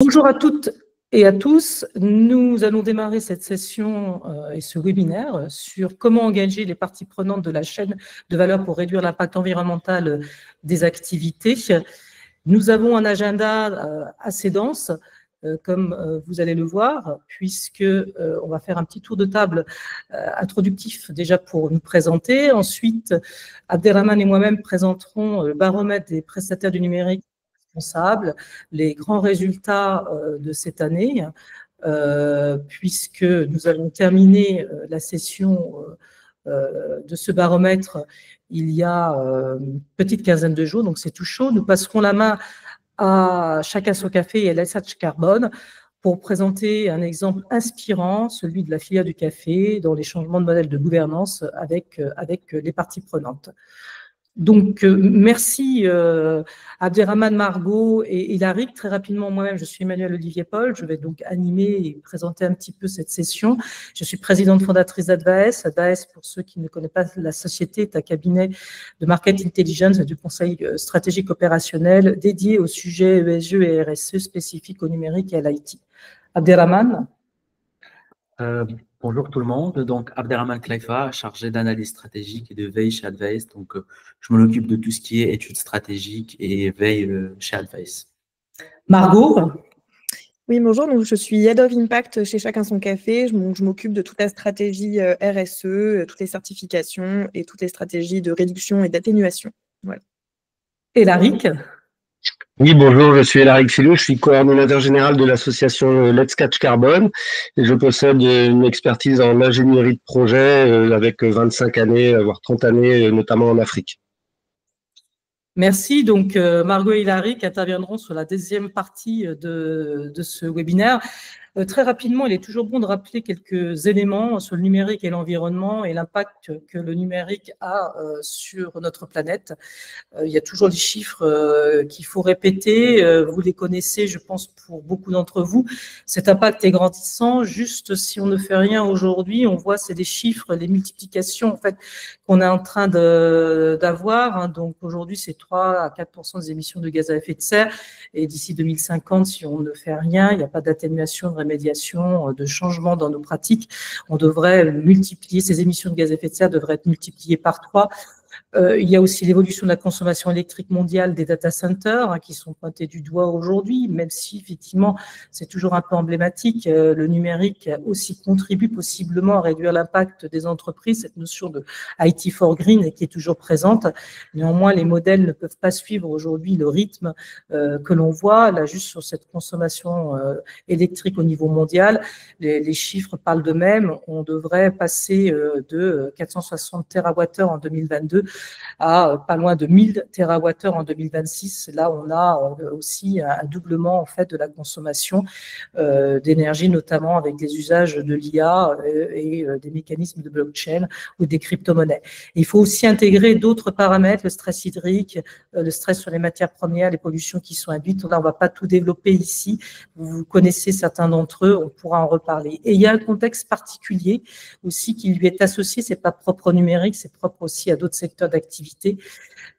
Bonjour à toutes et à tous. Nous allons démarrer cette session et ce webinaire sur comment engager les parties prenantes de la chaîne de valeur pour réduire l'impact environnemental des activités. Nous avons un agenda assez dense, comme vous allez le voir, puisque on va faire un petit tour de table introductif déjà pour nous présenter. Ensuite, Abderrahmane et moi-même présenterons le baromètre des prestataires du numérique responsables, les grands résultats de cette année, puisque nous allons terminer la session de ce baromètre il y a une petite quinzaine de jours, donc c'est tout chaud. Nous passerons la main à Chacun son café et à l'SH Carbone pour présenter un exemple inspirant, celui de la filière du café, dans les changements de modèle de gouvernance avec les parties prenantes. Donc, merci Abderrahmane, Margot et Hilary. Très rapidement, moi-même, je suis Emmanuelle Olivier Paul. Je vais donc animer et présenter un petit peu cette session. Je suis présidente fondatrice d'Advaes. Advaes, pour ceux qui ne connaissent pas la société, est un cabinet de market intelligence et du conseil stratégique opérationnel dédié aux sujets ESG et RSE spécifiques au numérique et à l'IT. Abderrahmane. Bonjour tout le monde, donc Abderrahmane Klaifa, chargé d'analyse stratégique et de veille chez Advaes. Donc, je m'en occupe de tout ce qui est études stratégiques et veille chez Advaes. Margot. Oui, bonjour, donc je suis Head of Impact chez Chacun son café. Je m'occupe de toute la stratégie RSE, toutes les certifications et toutes les stratégies de réduction et d'atténuation. Voilà. Et Laric. Oui, bonjour, je suis Hilary Xilou, je suis coordonnateur général de l'association Let's Catch Carbone et je possède une expertise en ingénierie de projet avec 25 années, voire 30 années, notamment en Afrique. Merci. Donc, Margot et Hilary qui interviendront sur la deuxième partie de ce webinaire. Très rapidement, il est toujours bon de rappeler quelques éléments sur le numérique et l'environnement et l'impact que le numérique a sur notre planète. Il y a toujours des chiffres qu'il faut répéter. Vous les connaissez, je pense, pour beaucoup d'entre vous. Cet impact est grandissant. Juste si on ne fait rien aujourd'hui, on voit, c'est des chiffres, les multiplications en fait qu'on est en train d'avoir. Donc aujourd'hui, c'est 3 à 4% des émissions de gaz à effet de serre. Et d'ici 2050, si on ne fait rien, il n'y a pas d'atténuation, de rémédiation, de changement dans nos pratiques, on devrait multiplier, ces émissions de gaz à effet de serre devraient être multipliées par 3. Il y a aussi l'évolution de la consommation électrique mondiale des data centers qui sont pointés du doigt aujourd'hui, même si effectivement c'est toujours un peu emblématique. Le numérique aussi contribue possiblement à réduire l'impact des entreprises, cette notion de IT for Green qui est toujours présente. Néanmoins, les modèles ne peuvent pas suivre aujourd'hui le rythme que l'on voit. Là, juste sur cette consommation électrique au niveau mondial, les chiffres parlent d'eux-mêmes. On devrait passer de 460 TWh en 2022 à pas loin de 1000 TWh en 2026. Là, on a aussi un doublement en fait de la consommation d'énergie, notamment avec des usages de l'IA et des mécanismes de blockchain ou des crypto-monnaies. Il faut aussi intégrer d'autres paramètres, le stress hydrique, le stress sur les matières premières, les pollutions qui sont induites. Là, on ne va pas tout développer ici. Vous connaissez certains d'entre eux, on pourra en reparler. Et il y a un contexte particulier aussi qui lui est associé, c'est pas propre au numérique, c'est propre aussi à d'autres secteurs d'activité.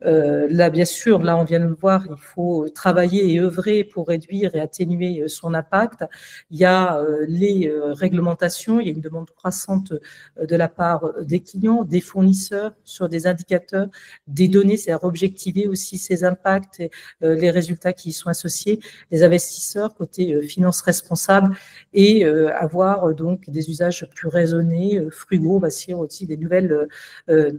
Là, bien sûr, là, on vient de le voir, il faut travailler et œuvrer pour réduire et atténuer son impact. Il y a les réglementations, il y a une demande croissante de la part des clients, des fournisseurs sur des indicateurs, des données, c'est-à-dire objectiver aussi ces impacts et les résultats qui y sont associés, les investisseurs côté finances responsables et avoir donc des usages plus raisonnés, frugaux, on va dire aussi des nouvelles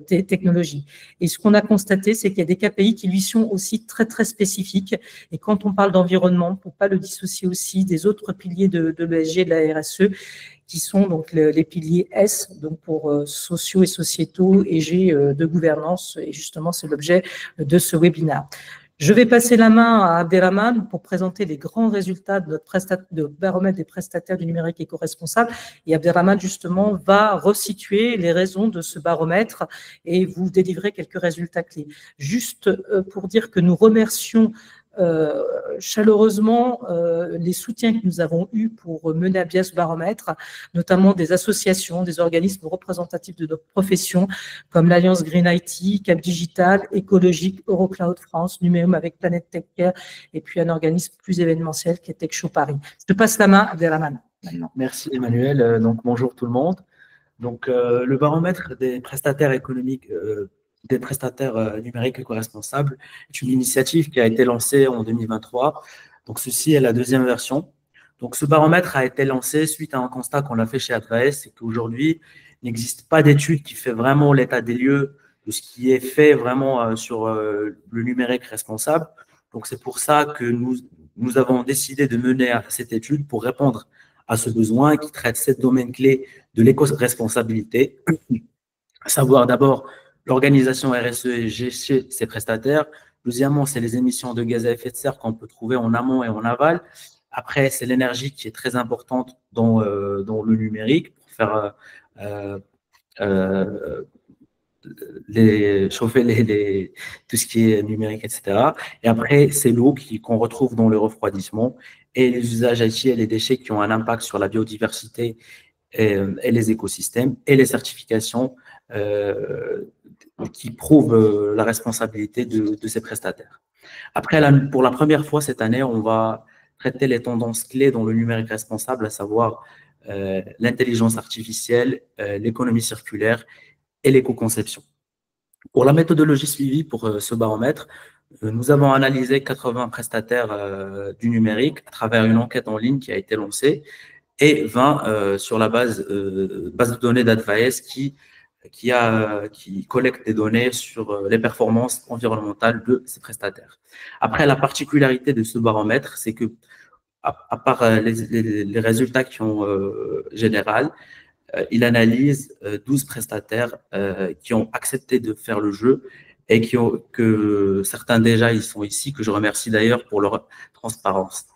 technologies. Et ce qu'on a constaté, c'est qu'il y a des KPI qui lui sont aussi très, très spécifiques. Et quand on parle d'environnement, il ne faut pas le dissocier aussi des autres piliers de l'ESG, de la RSE, qui sont donc les piliers S, donc pour sociaux et sociétaux, et G de gouvernance. Et justement, c'est l'objet de ce webinaire. Je vais passer la main à Abderrahmane pour présenter les grands résultats de notre baromètre des prestataires du numérique éco-responsable. Et Abderrahmane, justement, va resituer les raisons de ce baromètre et vous délivrer quelques résultats clés. Juste pour dire que nous remercions chaleureusement les soutiens que nous avons eus pour mener à bien ce baromètre, notamment des associations, des organismes représentatifs de notre profession, comme l'Alliance Green IT, Cap Digital, Écologique, Eurocloud France, Numéum avec Planète Tech Care, et puis un organisme plus événementiel qui est Tech Show Paris. Je te passe la main, Abdelrahman. Merci Emmanuel. Donc bonjour tout le monde. Donc le baromètre des prestataires économiques, des prestataires numériques éco-responsables est une initiative qui a été lancée en 2023. Donc ceci est la deuxième version. Donc ce baromètre a été lancé suite à un constat qu'on a fait chez Advaes, c'est qu'aujourd'hui il n'existe pas d'étude qui fait vraiment l'état des lieux de ce qui est fait vraiment sur le numérique responsable. Donc c'est pour ça que nous avons décidé de mener cette étude pour répondre à ce besoin qui traite 7 domaines clés de l'éco-responsabilité, à savoir d'abord l'organisation RSE et G chez ses prestataires. Deuxièmement, c'est les émissions de gaz à effet de serre qu'on peut trouver en amont et en aval. Après, c'est l'énergie qui est très importante dans le numérique pour faire chauffer tout ce qui est numérique, etc. Et après, c'est l'eau qu'on retrouve dans le refroidissement et les usages IT et les déchets qui ont un impact sur la biodiversité et les écosystèmes et les certifications qui prouvent la responsabilité de ces prestataires. Après, pour la première fois cette année, on va traiter les tendances clés dans le numérique responsable, à savoir l'intelligence artificielle, l'économie circulaire et l'éco-conception. Pour la méthodologie suivie pour ce baromètre, nous avons analysé 80 prestataires du numérique à travers une enquête en ligne qui a été lancée et 20 sur la base de données d'Advaes qui collecte des données sur les performances environnementales de ces prestataires. Après, la particularité de ce baromètre, c'est que, à part les résultats qui ont général, il analyse 12 prestataires qui ont accepté de faire le jeu et que certains déjà, ils sont ici, que je remercie d'ailleurs pour leur transparence.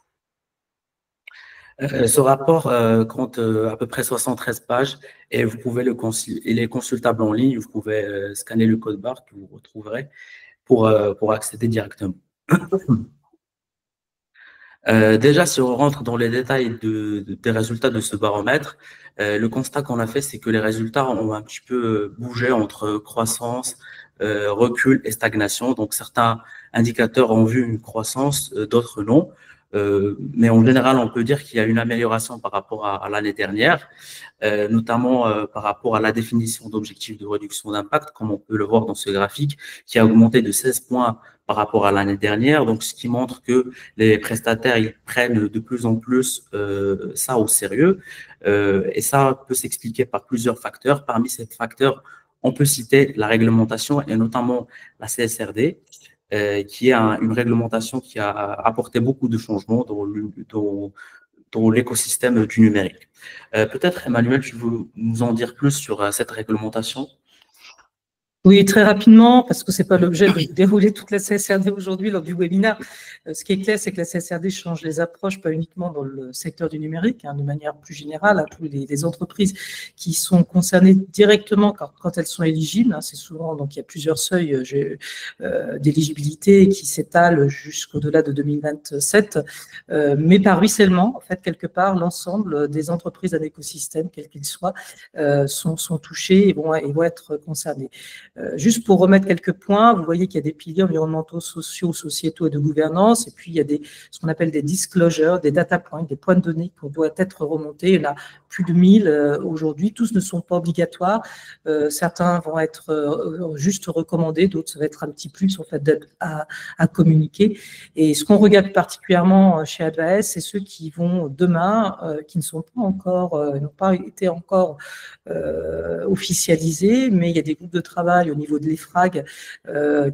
Ce rapport compte à peu près 73 pages et vous pouvez il est consultable en ligne. Vous pouvez scanner le code barre que vous retrouverez pour accéder directement. Déjà, si on rentre dans les détails des résultats de ce baromètre, le constat qu'on a fait, c'est que les résultats ont un petit peu bougé entre croissance, recul et stagnation. Donc, certains indicateurs ont vu une croissance, d'autres non. Mais en général, on peut dire qu'il y a une amélioration par rapport à l'année dernière, notamment par rapport à la définition d'objectifs de réduction d'impact, comme on peut le voir dans ce graphique, qui a augmenté de 16 points par rapport à l'année dernière. Donc, ce qui montre que les prestataires, ils prennent de plus en plus ça au sérieux. Et ça peut s'expliquer par plusieurs facteurs. Parmi ces facteurs, on peut citer la réglementation et notamment la CSRD, qui est une réglementation qui a apporté beaucoup de changements dans l'écosystème du numérique. Peut-être, Emmanuel, tu veux nous en dire plus sur cette réglementation ? Oui, très rapidement, parce que ce n'est pas l'objet de dérouler toute la CSRD aujourd'hui lors du webinaire. Ce qui est clair, c'est que la CSRD change les approches, pas uniquement dans le secteur du numérique, de manière plus générale, à toutes les entreprises qui sont concernées directement quand elles sont éligibles. C'est souvent, donc il y a plusieurs seuils d'éligibilité qui s'étalent jusqu'au-delà de 2027, mais par ruissellement, en fait, quelque part, l'ensemble des entreprises d'un écosystème, quel qu'il soit, sont touchées et vont être concernées. Juste pour remettre quelques points, vous voyez qu'il y a des piliers environnementaux, sociaux, sociétaux et de gouvernance, et puis il y a ce qu'on appelle des disclosures, des data points, des points de données qui doivent être remontés. Il y en a plus de 1000 aujourd'hui, tous ne sont pas obligatoires. Certains vont être juste recommandés, d'autres ça va être un petit plus en fait à communiquer. Et ce qu'on regarde particulièrement chez Advaes, c'est ceux qui vont demain, qui ne sont pas encore, n'ont pas été encore officialisés, mais il y a des groupes de travail au niveau de l'EFRAG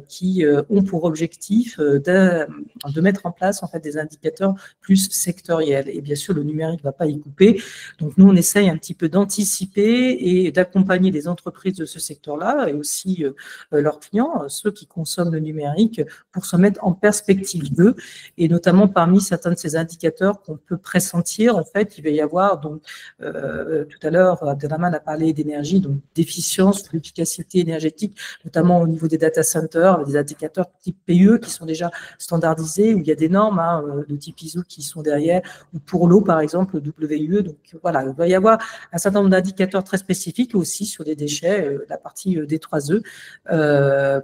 qui ont pour objectif de mettre en place en fait des indicateurs plus sectoriels. Et bien sûr, le numérique ne va pas y couper. Donc nous, on essaye un petit peu d'anticiper et d'accompagner les entreprises de ce secteur-là et aussi leurs clients, ceux qui consomment le numérique, pour se mettre en perspective d'eux. Et notamment parmi certains de ces indicateurs qu'on peut pressentir, en fait, il va y avoir donc tout à l'heure, Abdelrahman a parlé d'énergie, donc d'efficience, d'efficacité énergétique énergétique, notamment au niveau des data centers, des indicateurs type PE qui sont déjà standardisés, où il y a des normes de type ISO qui sont derrière, ou pour l'eau, par exemple, le WIE. Donc voilà, il va y avoir un certain nombre d'indicateurs très spécifiques aussi sur les déchets, la partie D3E,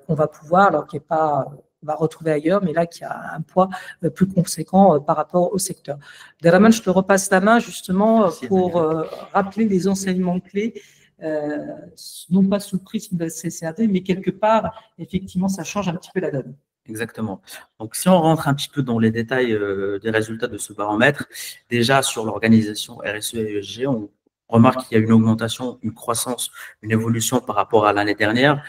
qu'on va pouvoir, alors qui n'est pas... on va retrouver ailleurs, mais là, qui a un poids plus conséquent par rapport au secteur. Deraman, je te repasse la main justement pour rappeler les enseignements clés, non pas sous le prisme de la CCRD, mais quelque part, effectivement, ça change un petit peu la donne. Exactement. Donc, si on rentre un petit peu dans les détails des résultats de ce baromètre, déjà sur l'organisation RSE et ESG, on remarque qu'il y a une augmentation, une croissance, une évolution par rapport à l'année dernière.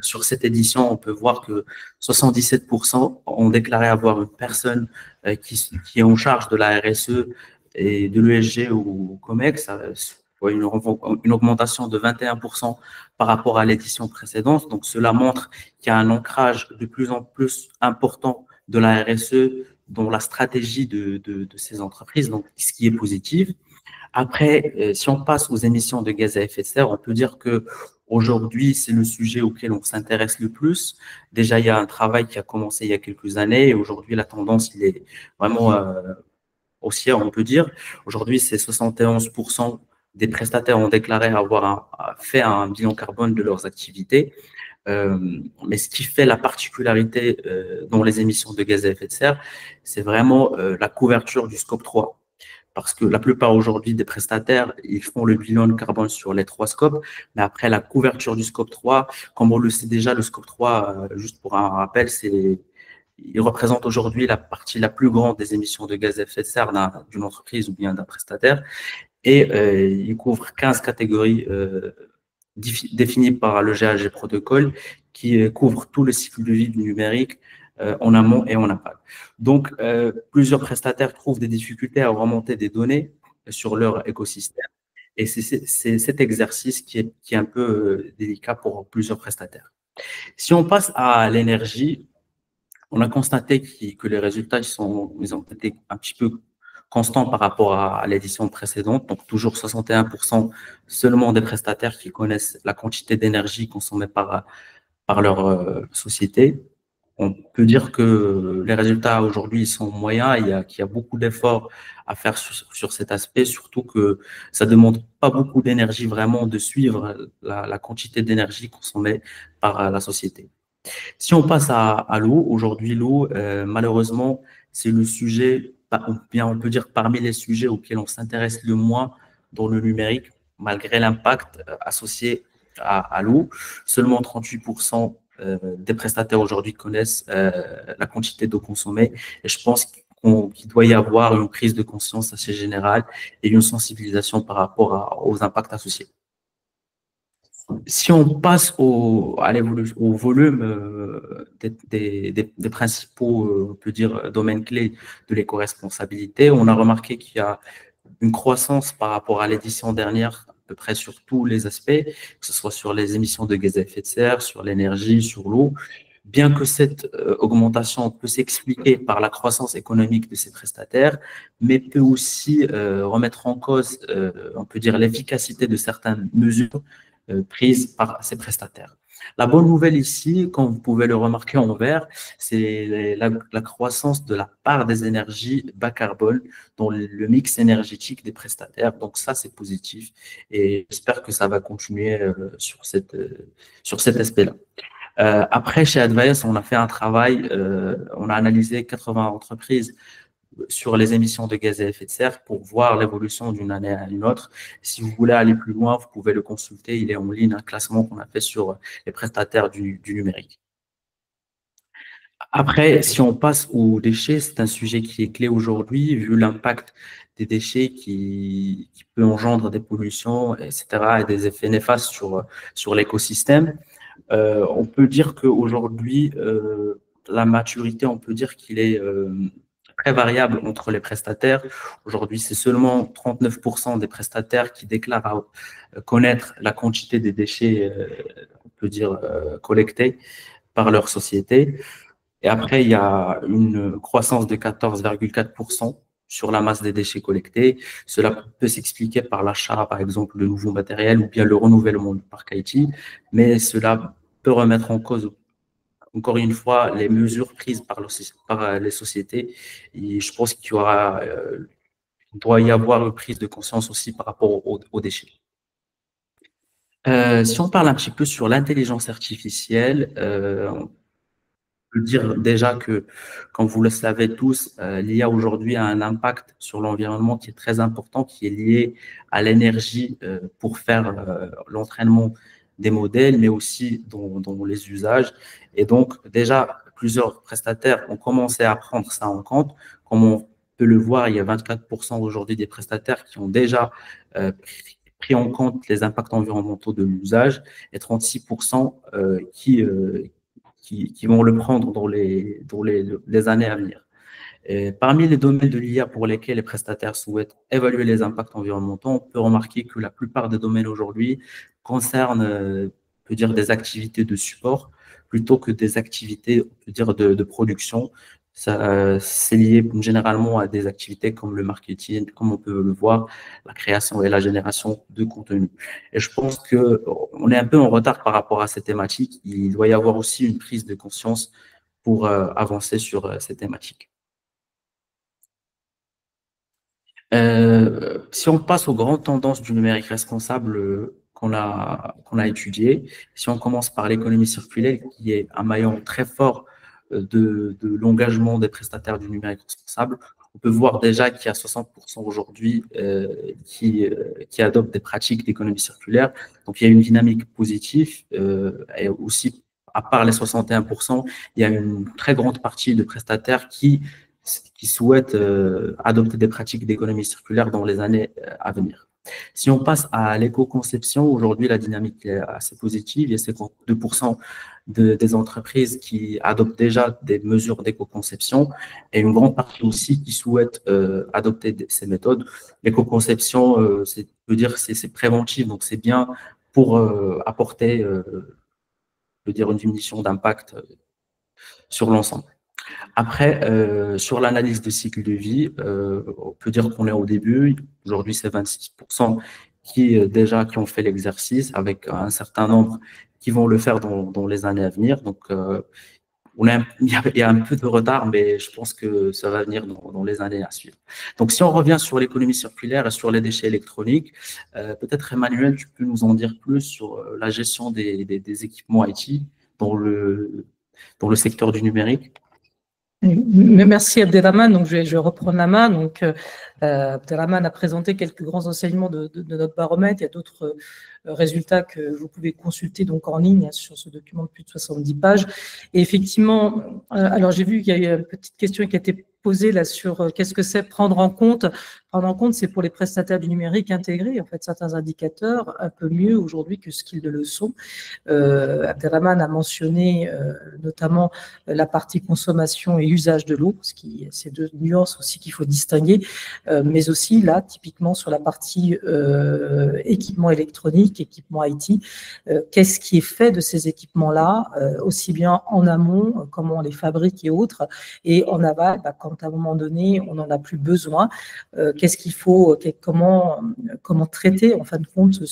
Sur cette édition, on peut voir que 77% ont déclaré avoir une personne qui est en charge de la RSE et de l'ESG ou COMEX, une augmentation de 21% par rapport à l'édition précédente. Donc, cela montre qu'il y a un ancrage de plus en plus important de la RSE dans la stratégie de ces entreprises, donc ce qui est positif. Après, si on passe aux émissions de gaz à effet de serre, on peut dire que aujourd'hui, c'est le sujet auquel on s'intéresse le plus. Déjà, il y a un travail qui a commencé il y a quelques années et aujourd'hui, la tendance, il est vraiment haussière, on peut dire. Aujourd'hui, c'est 71% des prestataires ont déclaré avoir fait un bilan carbone de leurs activités. Mais ce qui fait la particularité dans les émissions de gaz à effet de serre, c'est vraiment la couverture du scope 3. Parce que la plupart aujourd'hui des prestataires, ils font le bilan carbone sur les 3 scopes, mais après la couverture du scope 3, comme on le sait déjà, le scope 3, juste pour un rappel, il représente aujourd'hui la partie la plus grande des émissions de gaz à effet de serre d'une entreprise ou bien d'un prestataire, et il couvre 15 catégories définies par le GHG Protocol, qui couvre tout le cycle de vie du numérique, en amont et en aval. Donc, plusieurs prestataires trouvent des difficultés à remonter des données sur leur écosystème. Et c'est cet exercice qui est un peu délicat pour plusieurs prestataires. Si on passe à l'énergie, on a constaté que les résultats ils ont été un petit peu constants par rapport à l'édition précédente. Donc, toujours 61% seulement des prestataires qui connaissent la quantité d'énergie consommée par leur société. On peut dire que les résultats aujourd'hui sont moyens, qu'il y a beaucoup d'efforts à faire sur cet aspect, surtout que ça ne demande pas beaucoup d'énergie vraiment de suivre la quantité d'énergie consommée par la société. Si on passe à l'eau, aujourd'hui l'eau, malheureusement, c'est le sujet, ou bien on peut dire parmi les sujets auxquels on s'intéresse le moins dans le numérique, malgré l'impact associé à l'eau. Seulement 38% des prestataires aujourd'hui connaissent la quantité d'eau consommée. Et je pense qu'il doit y avoir une prise de conscience assez générale et une sensibilisation par rapport aux impacts associés. Si on passe au volume des principaux, on peut dire, domaines clés de l'éco-responsabilité, on a remarqué qu'il y a une croissance par rapport à l'édition dernière, à peu près sur tous les aspects, que ce soit sur les émissions de gaz à effet de serre, sur l'énergie, sur l'eau. Bien que cette augmentation peut s'expliquer par la croissance économique de ces prestataires, mais peut aussi remettre en cause, on peut dire, l'efficacité de certaines mesures prises par ces prestataires. La bonne nouvelle ici, comme vous pouvez le remarquer en vert, c'est la croissance de la part des énergies bas carbone dans le mix énergétique des prestataires. Donc ça, c'est positif et j'espère que ça va continuer sur cet aspect-là. Après, chez Advice, on a fait un travail, on a analysé 80 entreprises sur les émissions de gaz à effet de serre pour voir l'évolution d'une année à une autre. Si vous voulez aller plus loin, vous pouvez le consulter. Il est en ligne, un classement qu'on a fait sur les prestataires du numérique. Après, si on passe aux déchets, c'est un sujet qui est clé aujourd'hui, vu l'impact des déchets qui peut engendrer des pollutions, etc., et des effets néfastes sur l'écosystème. On peut dire qu'aujourd'hui, la maturité, on peut dire qu'il est très variable entre les prestataires. Aujourd'hui, c'est seulement 39% des prestataires qui déclarent connaître la quantité des déchets, on peut dire, collectés par leur société. Et après, il y a une croissance de 14,4% sur la masse des déchets collectés. Cela peut s'expliquer par l'achat, par exemple, de nouveaux matériels ou bien le renouvellement du parc IT, mais cela peut remettre en cause, encore une fois, les mesures prises par les sociétés. Et je pense qu'il doit y avoir une prise de conscience aussi par rapport aux déchets. Si on parle un petit peu sur l'intelligence artificielle, on peut dire déjà que, comme vous le savez tous, l'IA aujourd'hui a un impact sur l'environnement qui est très important, qui est lié à l'énergie pour faire l'entraînement des modèles, mais aussi dans les usages. Et donc, déjà, plusieurs prestataires ont commencé à prendre ça en compte. Comme on peut le voir, il y a 24% aujourd'hui des prestataires qui ont déjà pris en compte les impacts environnementaux de l'usage et 36% qui vont le prendre dans les années à venir. Et parmi les domaines de l'IA pour lesquels les prestataires souhaitent évaluer les impacts environnementaux, on peut remarquer que la plupart des domaines aujourd'hui concernent, on peut dire, des activités de support plutôt que des activités, on peut dire, de production. C'est lié généralement à des activités comme le marketing, comme on peut le voir, la création et la génération de contenu. Et je pense qu'on est un peu en retard par rapport à ces thématiques. Il doit y avoir aussi une prise de conscience pour avancer sur ces thématiques. Si on passe aux grandes tendances du numérique responsable qu'on a étudiées, si on commence par l'économie circulaire, qui est un maillon très fort de l'engagement des prestataires du numérique responsable, on peut voir déjà qu'il y a 60% aujourd'hui qui adoptent des pratiques d'économie circulaire. Donc, il y a une dynamique positive et aussi, à part les 61%, il y a une très grande partie de prestataires qui souhaitent adopter des pratiques d'économie circulaire dans les années à venir. Si on passe à l'éco-conception, aujourd'hui, la dynamique est assez positive. Il y a 52% des entreprises qui adoptent déjà des mesures d'éco-conception et une grande partie aussi qui souhaitent adopter ces méthodes. L'éco-conception, c'est préventif, donc c'est bien pour apporter, une diminution d'impact sur l'ensemble. Après, sur l'analyse de cycle de vie, on peut dire qu'on est au début. Aujourd'hui, c'est 26% qui ont fait l'exercice, avec un certain nombre qui vont le faire dans les années à venir. Donc, il y a un peu de retard, mais je pense que ça va venir dans les années à suivre. Donc, si on revient sur l'économie circulaire et sur les déchets électroniques, peut-être Emmanuel, tu peux nous en dire plus sur la gestion des équipements IT dans le secteur du numérique. Merci Abdelrahman. Donc je vais reprendre la main. Donc Abdelrahman a présenté quelques grands enseignements de notre baromètre. Il y a d'autres résultats que vous pouvez consulter donc en ligne sur ce document de plus de 70 pages. Et effectivement, alors j'ai vu qu'il y a eu une petite question qui a été posée là sur qu'est-ce que c'est prendre en compte. Prendre en compte, c'est pour les prestataires du numérique intégrer en fait certains indicateurs un peu mieux aujourd'hui que ce qu'ils ne le sont. Abdelrahman a mentionné notamment la partie consommation et usage de l'eau, c'est deux nuances aussi qu'il faut distinguer, mais aussi là, typiquement sur la partie équipement électronique, équipement IT, qu'est-ce qui est fait de ces équipements-là, aussi bien en amont, comment on les fabrique et autres, et en aval, quand à un moment donné, on n'en a plus besoin, qu'est-ce qu'il faut, comment traiter en fin de compte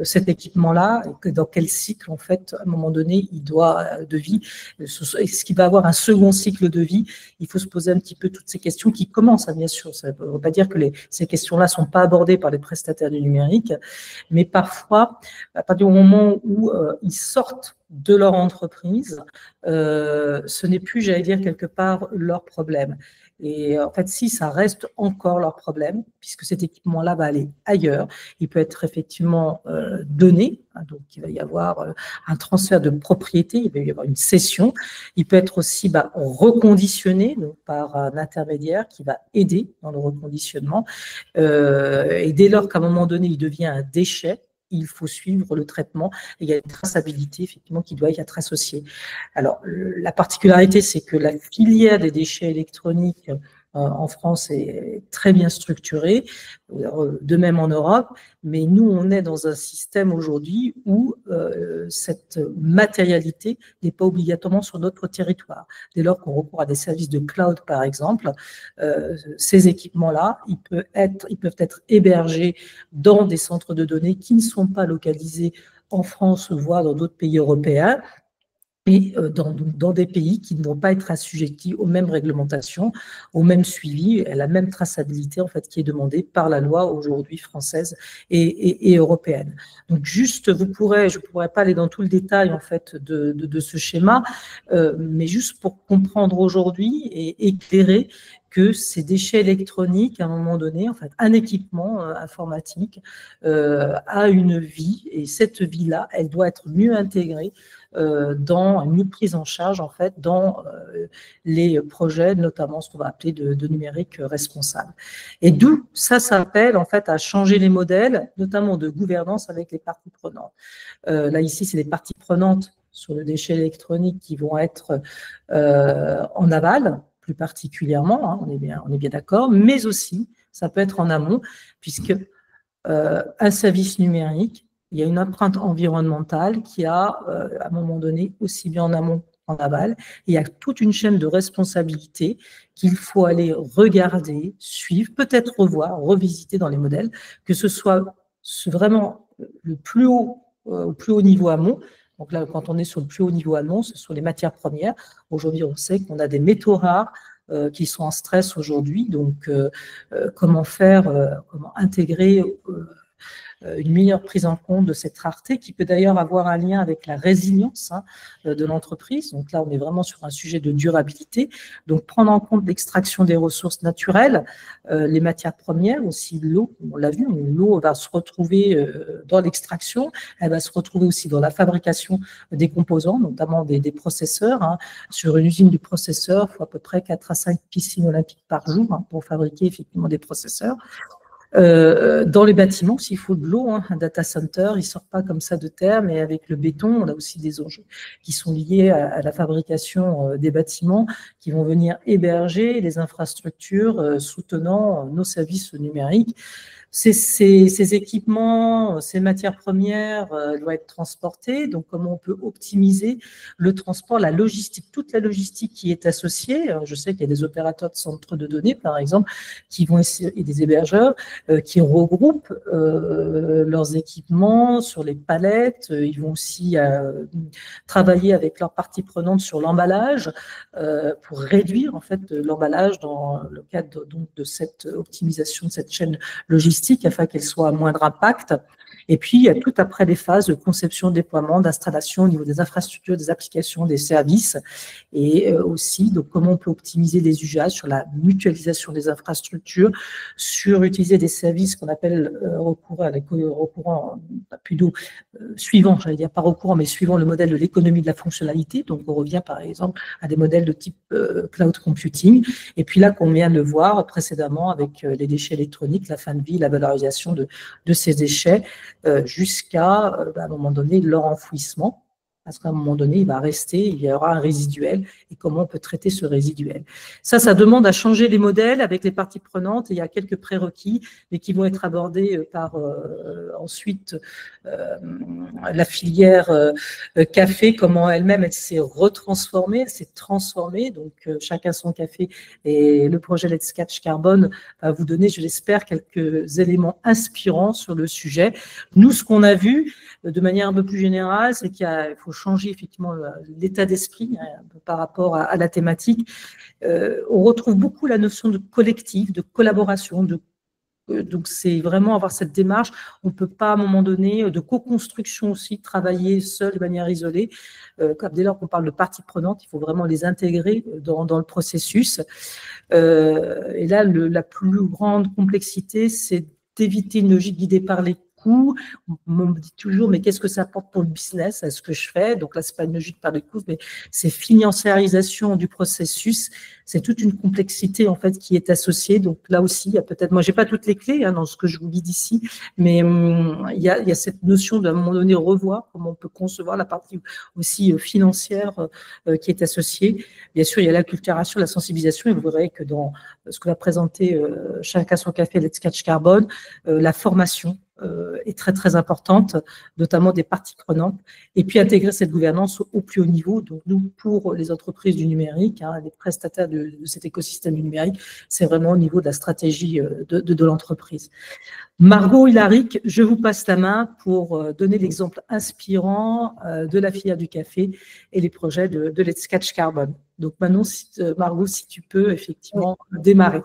cet équipement-là, dans quel cycle en fait à un moment donné il doit de vie, est-ce qu'il va avoir un second cycle de vie? Il faut se poser un petit peu toutes ces questions qui commencent, bien sûr. Ça ne veut pas dire que ces questions-là ne sont pas abordées par les prestataires du numérique, mais parfois, à partir du moment où ils sortent de leur entreprise, ce n'est plus, j'allais dire, quelque part leur problème. Et en fait, si ça reste encore leur problème, puisque cet équipement-là va aller ailleurs, il peut être effectivement donné, donc il va y avoir un transfert de propriété, il va y avoir une cession, il peut être aussi reconditionné donc, par un intermédiaire qui va aider dans le reconditionnement. Et dès lors qu'à un moment donné, il devient un déchet, il faut suivre le traitement et il y a une traçabilité effectivement qui doit y être associée. Alors, la particularité, c'est que la filière des déchets électroniques en France est très bien structurée, de même en Europe, mais nous, on est dans un système aujourd'hui où cette matérialité n'est pas obligatoirement sur notre territoire. Dès lors qu'on recourt à des services de cloud, par exemple, ces équipements-là, ils peuvent être hébergés dans des centres de données qui ne sont pas localisés en France, voire dans d'autres pays européens, et dans des pays qui ne vont pas être assujettis aux mêmes réglementations, au même suivi, à la même traçabilité en fait qui est demandée par la loi aujourd'hui française et européenne. Donc juste, je pourrais pas aller dans tout le détail en fait de ce schéma, mais juste pour comprendre aujourd'hui et éclairer que ces déchets électroniques, à un moment donné, en fait, un équipement informatique a une vie, et cette vie-là, elle doit être mieux intégrée dans une prise en charge en fait dans les projets, notamment ce qu'on va appeler de numérique responsable. Et d'où ça s'appelle en fait à changer les modèles, notamment de gouvernance avec les parties prenantes. Là ici, c'est les parties prenantes sur le déchet électronique qui vont être en aval, plus particulièrement, hein, on est bien d'accord, mais aussi ça peut être en amont, puisque un service numérique, il y a une empreinte environnementale qui a, à un moment donné, aussi bien en amont qu'en aval. Et il y a toute une chaîne de responsabilités qu'il faut aller regarder, suivre, peut-être revoir, revisiter dans les modèles, que ce soit vraiment le plus haut, au plus haut niveau amont. Donc là, quand on est sur le plus haut niveau amont, ce sont les matières premières. Aujourd'hui, on sait qu'on a des métaux rares qui sont en stress aujourd'hui. Donc, comment intégrer une meilleure prise en compte de cette rareté qui peut d'ailleurs avoir un lien avec la résilience de l'entreprise. Donc là, on est vraiment sur un sujet de durabilité. Donc, prendre en compte l'extraction des ressources naturelles, les matières premières, aussi l'eau, on l'a vu, l'eau va se retrouver dans l'extraction, elle va se retrouver aussi dans la fabrication des composants, notamment des processeurs. Hein. Sur une usine du processeur, il faut à peu près 4 à 5 piscines olympiques par jour pour fabriquer effectivement des processeurs. Dans les bâtiments, s'il faut de l'eau, hein, un data center, il ne sort pas comme ça de terre, mais avec le béton, on a aussi des enjeux qui sont liés à la fabrication des bâtiments qui vont venir héberger les infrastructures soutenant nos services numériques. Ces équipements, ces matières premières doivent être transportées. Donc, comment on peut optimiser le transport, la logistique, toute la logistique qui est associée. Je sais qu'il y a des opérateurs de centres de données, par exemple, qui vont essayer, et des hébergeurs qui regroupent leurs équipements sur les palettes. Ils vont aussi travailler avec leurs parties prenantes sur l'emballage pour réduire en fait l'emballage dans le cadre donc de cette optimisation de cette chaîne logistique afin qu'elle soit à moindre impact. Et puis, il y a tout après les phases de conception, déploiement, d'installation au niveau des infrastructures, des applications, des services. Et aussi, donc, comment on peut optimiser les usages sur la mutualisation des infrastructures, sur utiliser des services qu'on appelle plutôt suivant, j'allais dire pas recourant, mais suivant le modèle de l'économie de la fonctionnalité. Donc, on revient par exemple à des modèles de type cloud computing. Et puis là, qu'on vient de voir précédemment avec les déchets électroniques, la fin de vie, la valorisation de ces déchets, jusqu'à, à un moment donné, leur enfouissement. Parce qu'à un moment donné, il va rester, il y aura un résiduel, et comment on peut traiter ce résiduel. Ça demande à changer les modèles avec les parties prenantes, et il y a quelques prérequis, mais qui vont être abordés par ensuite la filière café, comment elle-même, elle s'est retransformée, elle s'est transformée, donc chacun son café, et le projet Let's Catch Carbone va vous donner, je l'espère, quelques éléments inspirants sur le sujet. Nous, ce qu'on a vu, de manière un peu plus générale, c'est qu'il faut changer effectivement l'état d'esprit par rapport à la thématique. On retrouve beaucoup la notion de collectif, de collaboration, donc c'est vraiment avoir cette démarche. On ne peut pas à un moment donné de co-construction aussi, travailler seul de manière isolée. Dès lors qu'on parle de parties prenantes, il faut vraiment les intégrer dans le processus. Et là, la plus grande complexité, c'est d'éviter une logique guidée par les coûts. On me dit toujours, mais qu'est-ce que ça apporte pour le business, à ce que je fais? Donc là, ce n'est pas une logique par les coûts, mais c'est financiarisation du processus. C'est toute une complexité en fait qui est associée. Donc là aussi, il y a peut-être, moi, j'ai pas toutes les clés dans ce que je vous guide ici, mais il y a cette notion d'un moment donné revoir comment on peut concevoir la partie aussi financière qui est associée. Bien sûr, il y a l'acculturation, la sensibilisation. Et vous verrez que dans ce que va présenter chacun son café, Let's Catch Carbone, la formation est très, très importante, notamment des parties prenantes, et puis intégrer cette gouvernance au plus haut niveau. Donc, nous, pour les entreprises du numérique, les prestataires de cet écosystème du numérique, c'est vraiment au niveau de la stratégie de l'entreprise. Margot Hilaric, je vous passe la main pour donner l'exemple inspirant de la filière du café et les projets de Let's Catch Carbon. Donc maintenant, Margot, si tu peux effectivement démarrer.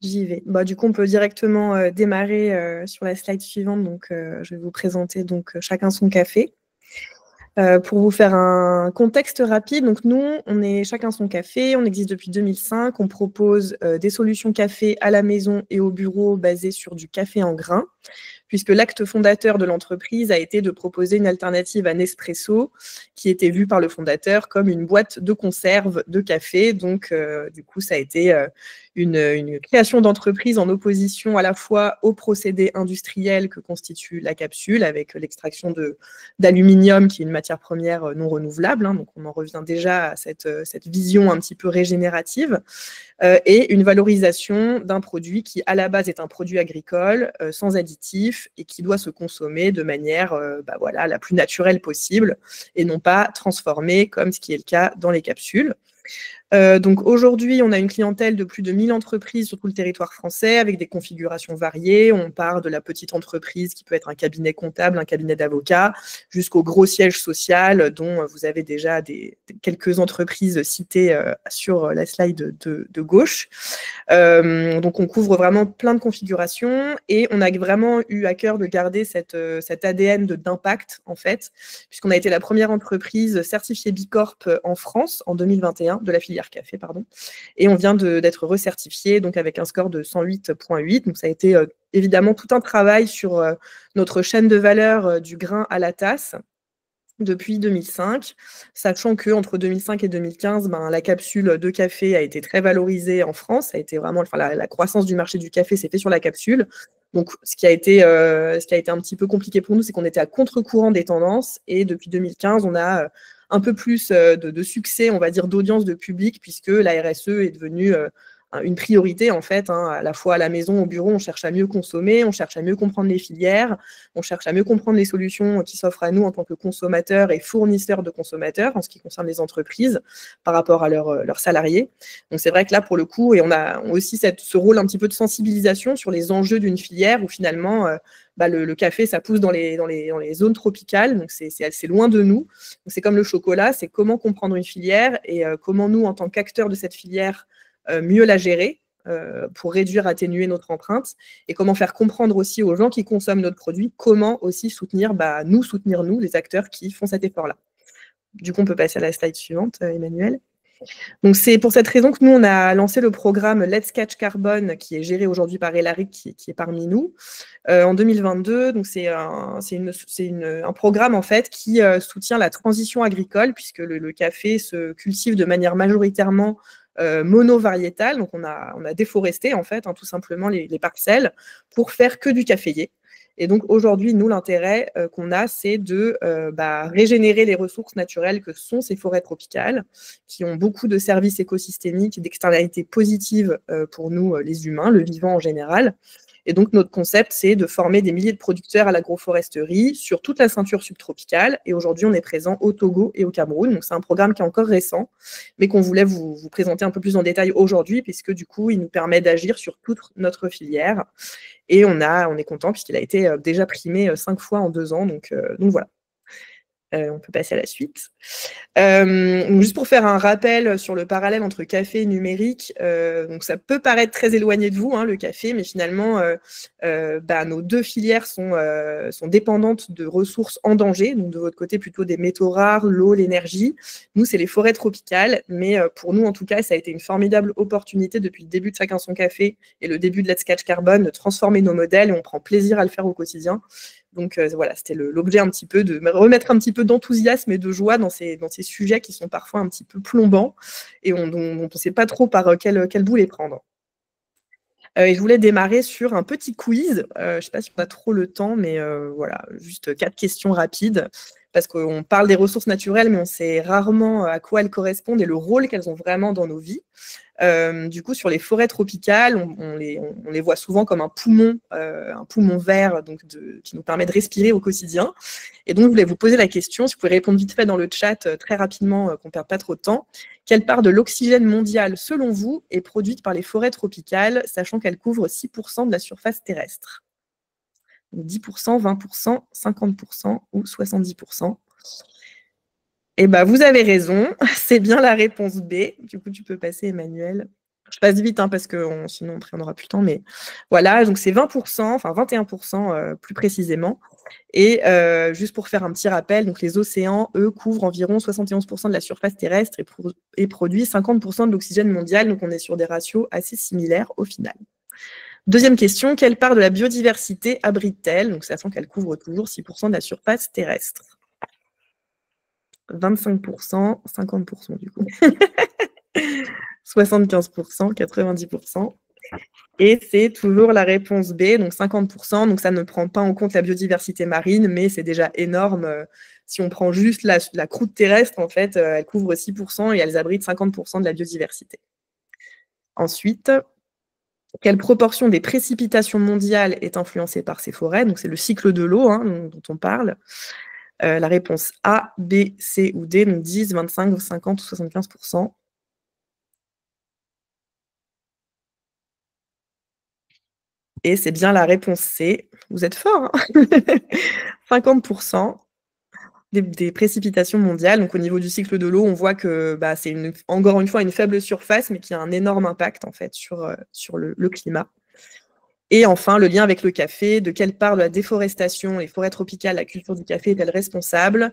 J'y vais. Du coup, on peut directement démarrer sur la slide suivante. Donc, je vais vous présenter donc chacun son café. Pour vous faire un contexte rapide, donc nous, on est chacun son café, on existe depuis 2005, on propose des solutions café à la maison et au bureau basées sur du café en grains, puisque l'acte fondateur de l'entreprise a été de proposer une alternative à Nespresso, qui était vue par le fondateur comme une boîte de conserve de café. Donc, du coup, ça a été une création d'entreprise en opposition à la fois au procédé industriel que constitue la capsule, avec l'extraction d'aluminium, qui est une matière première non renouvelable. Donc, on en revient déjà à cette vision un petit peu régénérative, et une valorisation d'un produit qui, à la base, est un produit agricole, sans additifs, et qui doit se consommer de manière la plus naturelle possible, et non pas transformée, comme ce qui est le cas dans les capsules. Donc aujourd'hui, on a une clientèle de plus de 1000 entreprises sur tout le territoire français avec des configurations variées. On part de la petite entreprise qui peut être un cabinet comptable, un cabinet d'avocats, jusqu'au gros siège social dont vous avez déjà quelques entreprises citées sur la slide de gauche. Donc on couvre vraiment plein de configurations et on a vraiment eu à cœur de garder cet ADN d'impact en fait, puisqu'on a été la première entreprise certifiée Bicorp en France en 2021 de la filière café, pardon. Et on vient d'être recertifié, donc avec un score de 108.8. Donc ça a été évidemment tout un travail sur notre chaîne de valeur du grain à la tasse depuis 2005, sachant qu'entre 2005 et 2015, la capsule de café a été très valorisée en France. Ça a été vraiment, la croissance du marché du café s'est fait sur la capsule. Donc, ce qui a été un petit peu compliqué pour nous, c'est qu'on était à contre-courant des tendances. Et depuis 2015, on a un peu plus de succès, on va dire, d'audience de public, puisque la RSE est devenue une priorité, en fait, à la fois à la maison, au bureau. On cherche à mieux consommer, on cherche à mieux comprendre les filières, on cherche à mieux comprendre les solutions qui s'offrent à nous en tant que consommateurs et fournisseurs de consommateurs, en ce qui concerne les entreprises, par rapport à leurs salariés. Donc, c'est vrai que là, pour le coup, et on a aussi ce rôle un petit peu de sensibilisation sur les enjeux d'une filière où, finalement, le café, ça pousse dans les zones tropicales, donc c'est assez loin de nous. C'est comme le chocolat, c'est comment comprendre une filière et comment nous, en tant qu'acteurs de cette filière, mieux la gérer pour réduire, atténuer notre empreinte, et comment faire comprendre aussi aux gens qui consomment notre produit comment aussi soutenir nous, les acteurs qui font cet effort-là. Du coup, on peut passer à la slide suivante, Emmanuel. Donc, c'est pour cette raison que nous, on a lancé le programme Let's Catch Carbon, qui est géré aujourd'hui par Hilaric, qui est parmi nous, en 2022. Donc, c'est un programme, en fait, qui soutient la transition agricole, puisque le café se cultive de manière majoritairement monovariétale. Donc, on a déforesté, en fait, tout simplement les parcelles pour faire que du caféier. Et donc, aujourd'hui, nous, l'intérêt qu'on a, c'est de régénérer les ressources naturelles que sont ces forêts tropicales, qui ont beaucoup de services écosystémiques et d'externalités positives pour nous, les humains, le vivant en général. Et donc, notre concept, c'est de former des milliers de producteurs à l'agroforesterie sur toute la ceinture subtropicale. Et aujourd'hui, on est présent au Togo et au Cameroun. Donc, c'est un programme qui est encore récent, mais qu'on voulait vous présenter un peu plus en détail aujourd'hui, puisque du coup, il nous permet d'agir sur toute notre filière. Et on est content, puisqu'il a été déjà primé 5 fois en 2 ans. Donc voilà. On peut passer à la suite. Juste pour faire un rappel sur le parallèle entre café et numérique, donc ça peut paraître très éloigné de vous, le café, mais finalement, nos deux filières sont dépendantes de ressources en danger. Donc de votre côté, plutôt des métaux rares, l'eau, l'énergie. Nous, c'est les forêts tropicales, mais pour nous, en tout cas, ça a été une formidable opportunité depuis le début de Chacun son café et le début de Let's Catch Carbon de transformer nos modèles, et on prend plaisir à le faire au quotidien. Donc voilà, c'était l'objet un petit peu de remettre un petit peu d'enthousiasme et de joie dans ces sujets qui sont parfois un petit peu plombants et dont on ne sait pas trop par quel bout les prendre. Et je voulais démarrer sur un petit quiz. Je ne sais pas si on a trop le temps, mais voilà, juste 4 questions rapides, parce qu'on parle des ressources naturelles, mais on sait rarement à quoi elles correspondent et le rôle qu'elles ont vraiment dans nos vies. Du coup, sur les forêts tropicales, on les voit souvent comme un poumon vert donc qui nous permet de respirer au quotidien. Et donc, je voulais vous poser la question, si vous pouvez répondre vite fait dans le chat très rapidement, qu'on ne perde pas trop de temps. Quelle part de l'oxygène mondial, selon vous, est produite par les forêts tropicales, sachant qu'elles couvrent 6% de la surface terrestre? Donc 10%, 20%, 50% ou 70%. Eh bien, vous avez raison, c'est bien la réponse B. Du coup, tu peux passer, Emmanuel. Je passe vite, hein, parce que sinon, après, on n'aura plus le temps. Mais voilà, donc c'est 20%, enfin 21% plus précisément. Et juste pour faire un petit rappel, donc les océans, eux, couvrent environ 71% de la surface terrestre et produisent 50% de l'oxygène mondial. Donc, on est sur des ratios assez similaires au final. Deuxième question, quelle part de la biodiversité abrite-t-elle? Donc, sachant qu'elle couvre toujours 6% de la surface terrestre. 25%, 50% du coup. 75%, 90%. Et c'est toujours la réponse B, donc 50%. Donc ça ne prend pas en compte la biodiversité marine, mais c'est déjà énorme. Si on prend juste la croûte terrestre, en fait, elle couvre 6% et elles abritent 50% de la biodiversité. Ensuite, quelle proportion des précipitations mondiales est influencée par ces forêts? Donc c'est le cycle de l'eau, hein, dont on parle. La réponse A, B, C ou D, donc 10, 25, 50 ou 75%. Et c'est bien la réponse C. Vous êtes fort, hein. 50% des précipitations mondiales. Donc au niveau du cycle de l'eau, on voit que c'est encore une fois une faible surface, mais qui a un énorme impact en fait sur le climat. Et enfin, le lien avec le café, de quelle part de la déforestation, les forêts tropicales, la culture du café est-elle responsable?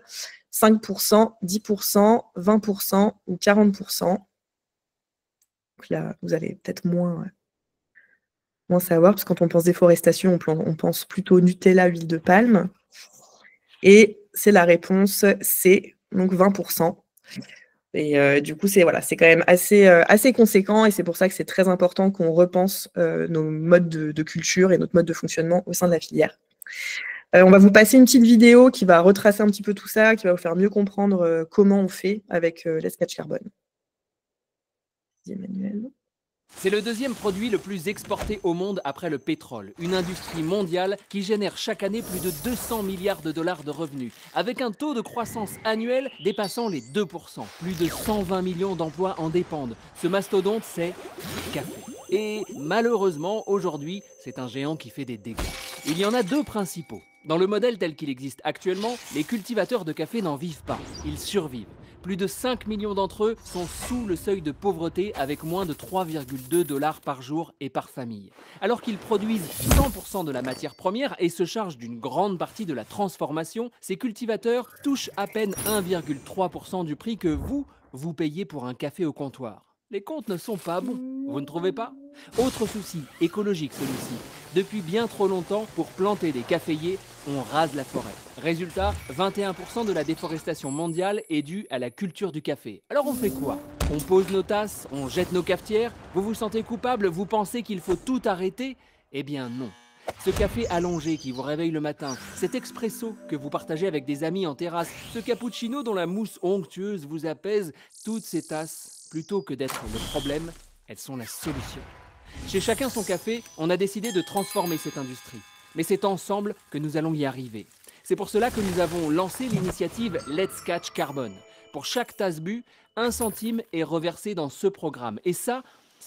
5%, 10%, 20% ou 40%. Donc là, vous allez peut-être moins savoir, parce que quand on pense déforestation, on pense plutôt Nutella, huile de palme. Et c'est la réponse C, donc 20%. Et du coup, c'est quand même assez conséquent, et c'est pour ça que c'est très important qu'on repense nos modes de culture et notre mode de fonctionnement au sein de la filière. On va vous passer une petite vidéo qui va retracer un petit peu tout ça, qui va vous faire mieux comprendre comment on fait avec Let's Catch Carbon. Emmanuel. C'est le deuxième produit le plus exporté au monde après le pétrole, une industrie mondiale qui génère chaque année plus de 200 milliards de dollars de revenus, avec un taux de croissance annuel dépassant les 2%. Plus de 120 millions d'emplois en dépendent. Ce mastodonte, c'est le café. Et malheureusement, aujourd'hui, c'est un géant qui fait des dégâts. Il y en a deux principaux. Dans le modèle tel qu'il existe actuellement, les cultivateurs de café n'en vivent pas, ils survivent. Plus de 5 millions d'entre eux sont sous le seuil de pauvreté avec moins de 3,2 $ par jour et par famille. Alors qu'ils produisent 100% de la matière première et se chargent d'une grande partie de la transformation, ces cultivateurs touchent à peine 1,3% du prix que vous payez pour un café au comptoir. Les comptes ne sont pas bons, vous ne trouvez pas? Autre souci, écologique celui-ci. Depuis bien trop longtemps, pour planter des caféiers, on rase la forêt. Résultat, 21% de la déforestation mondiale est due à la culture du café. Alors on fait quoi? On pose nos tasses, on jette nos cafetières? Vous vous sentez coupable? Vous pensez qu'il faut tout arrêter? Eh bien non. Ce café allongé qui vous réveille le matin, cet expresso que vous partagez avec des amis en terrasse, ce cappuccino dont la mousse onctueuse vous apaise, toutes ces tasses, plutôt que d'être le problème, elles sont la solution. Chez Chacun son café, on a décidé de transformer cette industrie. Mais c'est ensemble que nous allons y arriver. C'est pour cela que nous avons lancé l'initiative Let's Catch Carbon. Pour chaque tasse bue, 1 centime est reversé dans ce programme. Et ça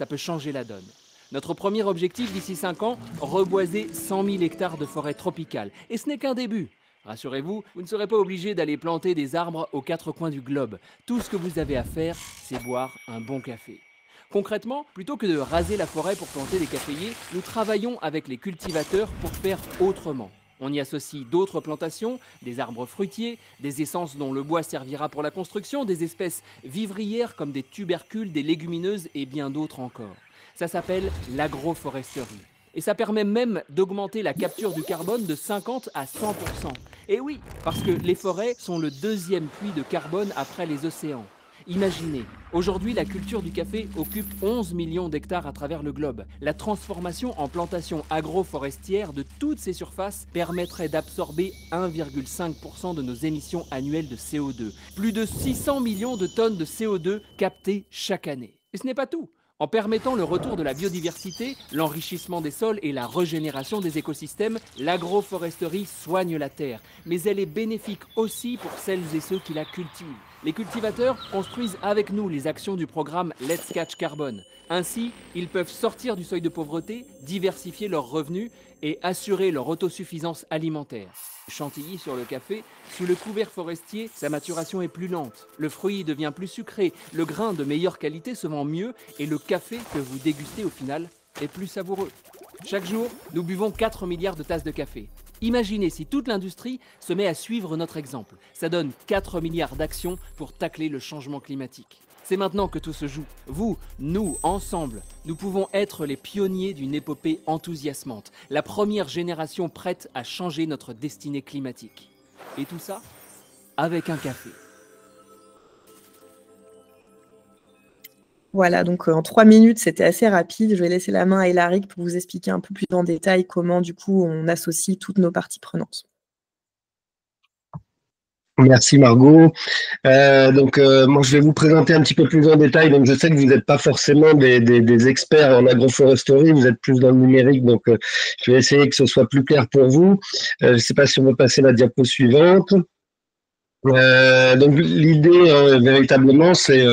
peut changer la donne. Notre premier objectif d'ici 5 ans, reboiser 100 000 hectares de forêt tropicale. Et ce n'est qu'un début. Rassurez-vous, vous ne serez pas obligé d'aller planter des arbres aux 4 coins du globe. Tout ce que vous avez à faire, c'est boire un bon café. Concrètement, plutôt que de raser la forêt pour planter des caféiers, nous travaillons avec les cultivateurs pour faire autrement. On y associe d'autres plantations, des arbres fruitiers, des essences dont le bois servira pour la construction, des espèces vivrières comme des tubercules, des légumineuses et bien d'autres encore. Ça s'appelle l'agroforesterie. Et ça permet même d'augmenter la capture du carbone de 50 à 100%. Et oui, parce que les forêts sont le deuxième puits de carbone après les océans. Imaginez, aujourd'hui la culture du café occupe 11 millions d'hectares à travers le globe. La transformation en plantation agroforestière de toutes ces surfaces permettrait d'absorber 1,5% de nos émissions annuelles de CO2. Plus de 600 millions de tonnes de CO2 captées chaque année. Et ce n'est pas tout. En permettant le retour de la biodiversité, l'enrichissement des sols et la régénération des écosystèmes, l'agroforesterie soigne la terre. Mais elle est bénéfique aussi pour celles et ceux qui la cultivent. Les cultivateurs construisent avec nous les actions du programme Let's Catch Carbon. Ainsi, ils peuvent sortir du seuil de pauvreté, diversifier leurs revenus et assurer leur autosuffisance alimentaire. Chantilly sur le café, sous le couvert forestier, sa maturation est plus lente. Le fruit devient plus sucré, le grain de meilleure qualité se vend mieux et le café que vous dégustez au final est plus savoureux. Chaque jour, nous buvons 4 milliards de tasses de café. Imaginez si toute l'industrie se met à suivre notre exemple. Ça donne 4 milliards d'actions pour tacler le changement climatique. C'est maintenant que tout se joue. Vous, nous, ensemble, nous pouvons être les pionniers d'une épopée enthousiasmante, la première génération prête à changer notre destinée climatique. Et tout ça avec un café. Voilà, donc en 3 minutes, c'était assez rapide. Je vais laisser la main à Élaric pour vous expliquer un peu plus en détail comment, du coup, on associe toutes nos parties prenantes. Merci Margot. Moi, je vais vous présenter un petit peu plus en détail. Donc, je sais que vous n'êtes pas forcément des experts en agroforesterie, vous êtes plus dans le numérique. Donc, je vais essayer que ce soit plus clair pour vous. Je ne sais pas si on veut passer la diapo suivante. Donc l'idée véritablement c'est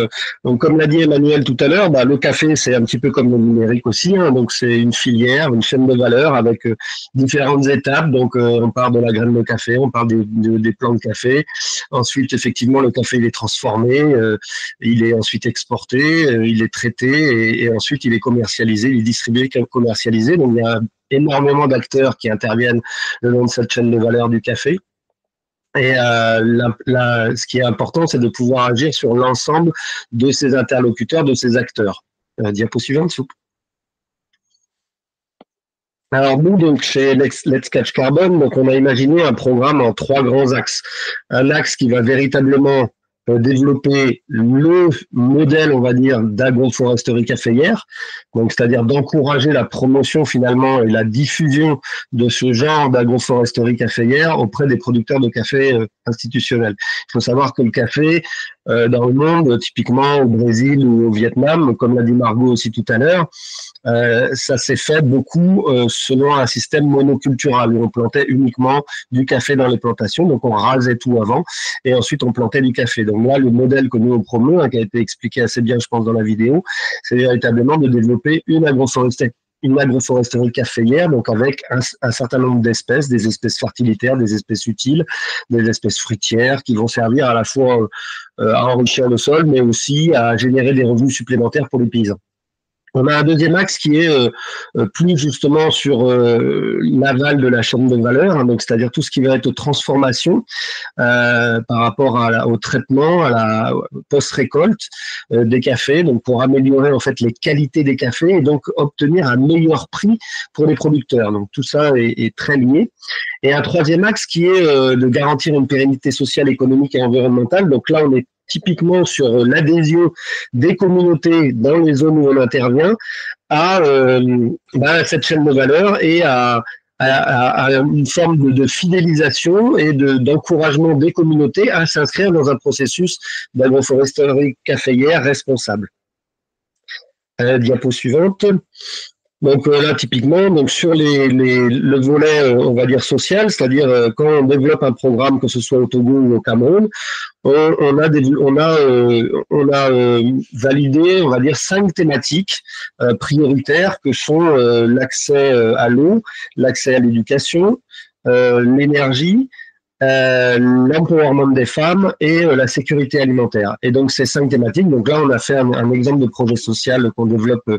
donc comme l'a dit Emmanuel tout à l'heure, le café c'est un petit peu comme le numérique aussi, hein, donc c'est une filière, une chaîne de valeur avec différentes étapes. Donc on part de la graine de café, on part des plants de café, ensuite effectivement le café il est transformé, il est ensuite exporté, il est traité et ensuite il est commercialisé, il est distribué, commercialisé. Donc il y a énormément d'acteurs qui interviennent le long de cette chaîne de valeur du café. Et ce qui est important, c'est de pouvoir agir sur l'ensemble de ces interlocuteurs, de ces acteurs. Diapo suivante, s'il vous plaît. Alors nous, donc chez Let's Catch Carbon, donc on a imaginé un programme en 3 grands axes. Un axe qui va véritablement développer le modèle, on va dire, d'agroforesterie caféière, donc c'est-à-dire d'encourager la promotion finalement et la diffusion de ce genre d'agroforesterie caféière auprès des producteurs de café institutionnels. Il faut savoir que le café dans le monde, typiquement au Brésil ou au Vietnam, comme l'a dit Margot aussi tout à l'heure, ça s'est fait beaucoup selon un système monocultural où on plantait uniquement du café dans les plantations, donc on rasait tout avant et ensuite on plantait du café. Donc là, le modèle que nous on promeut, qui a été expliqué assez bien, je pense, dans la vidéo, c'est véritablement de développer une agroforesterie caféière, donc avec un certain nombre d'espèces, des espèces fertilitaires, des espèces utiles, des espèces fruitières qui vont servir à la fois à enrichir le sol, mais aussi à générer des revenus supplémentaires pour les paysans. On a un deuxième axe qui est plus justement sur l'aval de la chaîne de valeur, hein, donc c'est-à-dire tout ce qui va être transformation par rapport au traitement, à la post-récolte des cafés, donc pour améliorer en fait les qualités des cafés et donc obtenir un meilleur prix pour les producteurs. Donc tout ça est très lié. Et un troisième axe qui est de garantir une pérennité sociale, économique et environnementale. Donc là, on est typiquement sur l'adhésion des communautés dans les zones où on intervient à cette chaîne de valeur et à une forme de fidélisation et d'encouragement des communautés à s'inscrire dans un processus d'agroforesterie caféière responsable. Diapo suivante. Donc là, typiquement, donc sur le volet, on va dire social, c'est-à-dire quand on développe un programme, que ce soit au Togo ou au Cameroun, on a validé, on va dire, 5 thématiques prioritaires que sont l'accès à l'eau, l'accès à l'éducation, l'énergie, l'empowerment des femmes et la sécurité alimentaire. Et donc, ces 5 thématiques, donc là, on a fait un exemple de projet social qu'on développe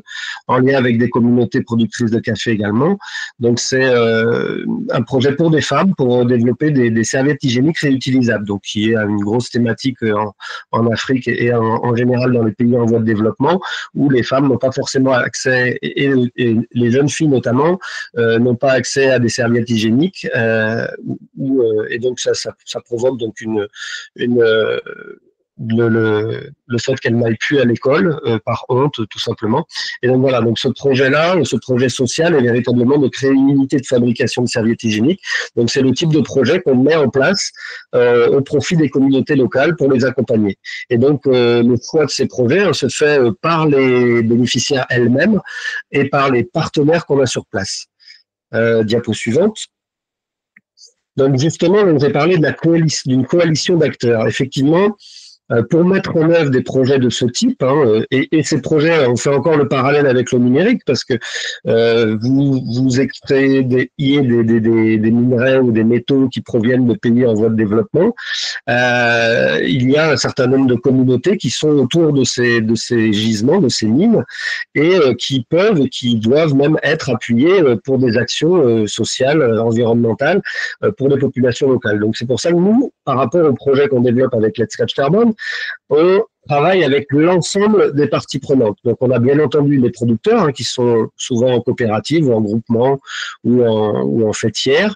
en lien avec des communautés productrices de café également. Donc, c'est un projet pour des femmes pour développer des serviettes hygiéniques réutilisables, donc qui est une grosse thématique en Afrique et en général dans les pays en voie de développement, où les femmes n'ont pas forcément accès, et les jeunes filles notamment, n'ont pas accès à des serviettes hygiéniques, et donc ça provoque donc le fait qu'elle n'aille plus à l'école par honte, tout simplement. Et donc voilà, donc ce projet-là, ce projet social est véritablement de créer une unité de fabrication de serviettes hygiéniques. Donc c'est le type de projet qu'on met en place au profit des communautés locales pour les accompagner. Et donc le choix de ces projets se fait par les bénéficiaires elles-mêmes et par les partenaires qu'on a sur place. Diapo suivante. Donc justement, on vous a parlé de d'une coalition d'acteurs. Effectivement, pour mettre en œuvre des projets de ce type, et ces projets, on fait encore le parallèle avec le numérique, parce que vous extrayez des minerais ou des métaux qui proviennent de pays en voie de développement. Il y a un certain nombre de communautés qui sont autour de ces gisements, de ces mines, et qui doivent même être appuyées pour des actions sociales, environnementales, pour les populations locales. Donc c'est pour ça que nous, par rapport au projet qu'on développe avec Let's Catch Carbon, on travaille avec l'ensemble des parties prenantes. Donc, on a bien entendu les producteurs qui sont souvent en coopérative ou en groupement ou en fêtière.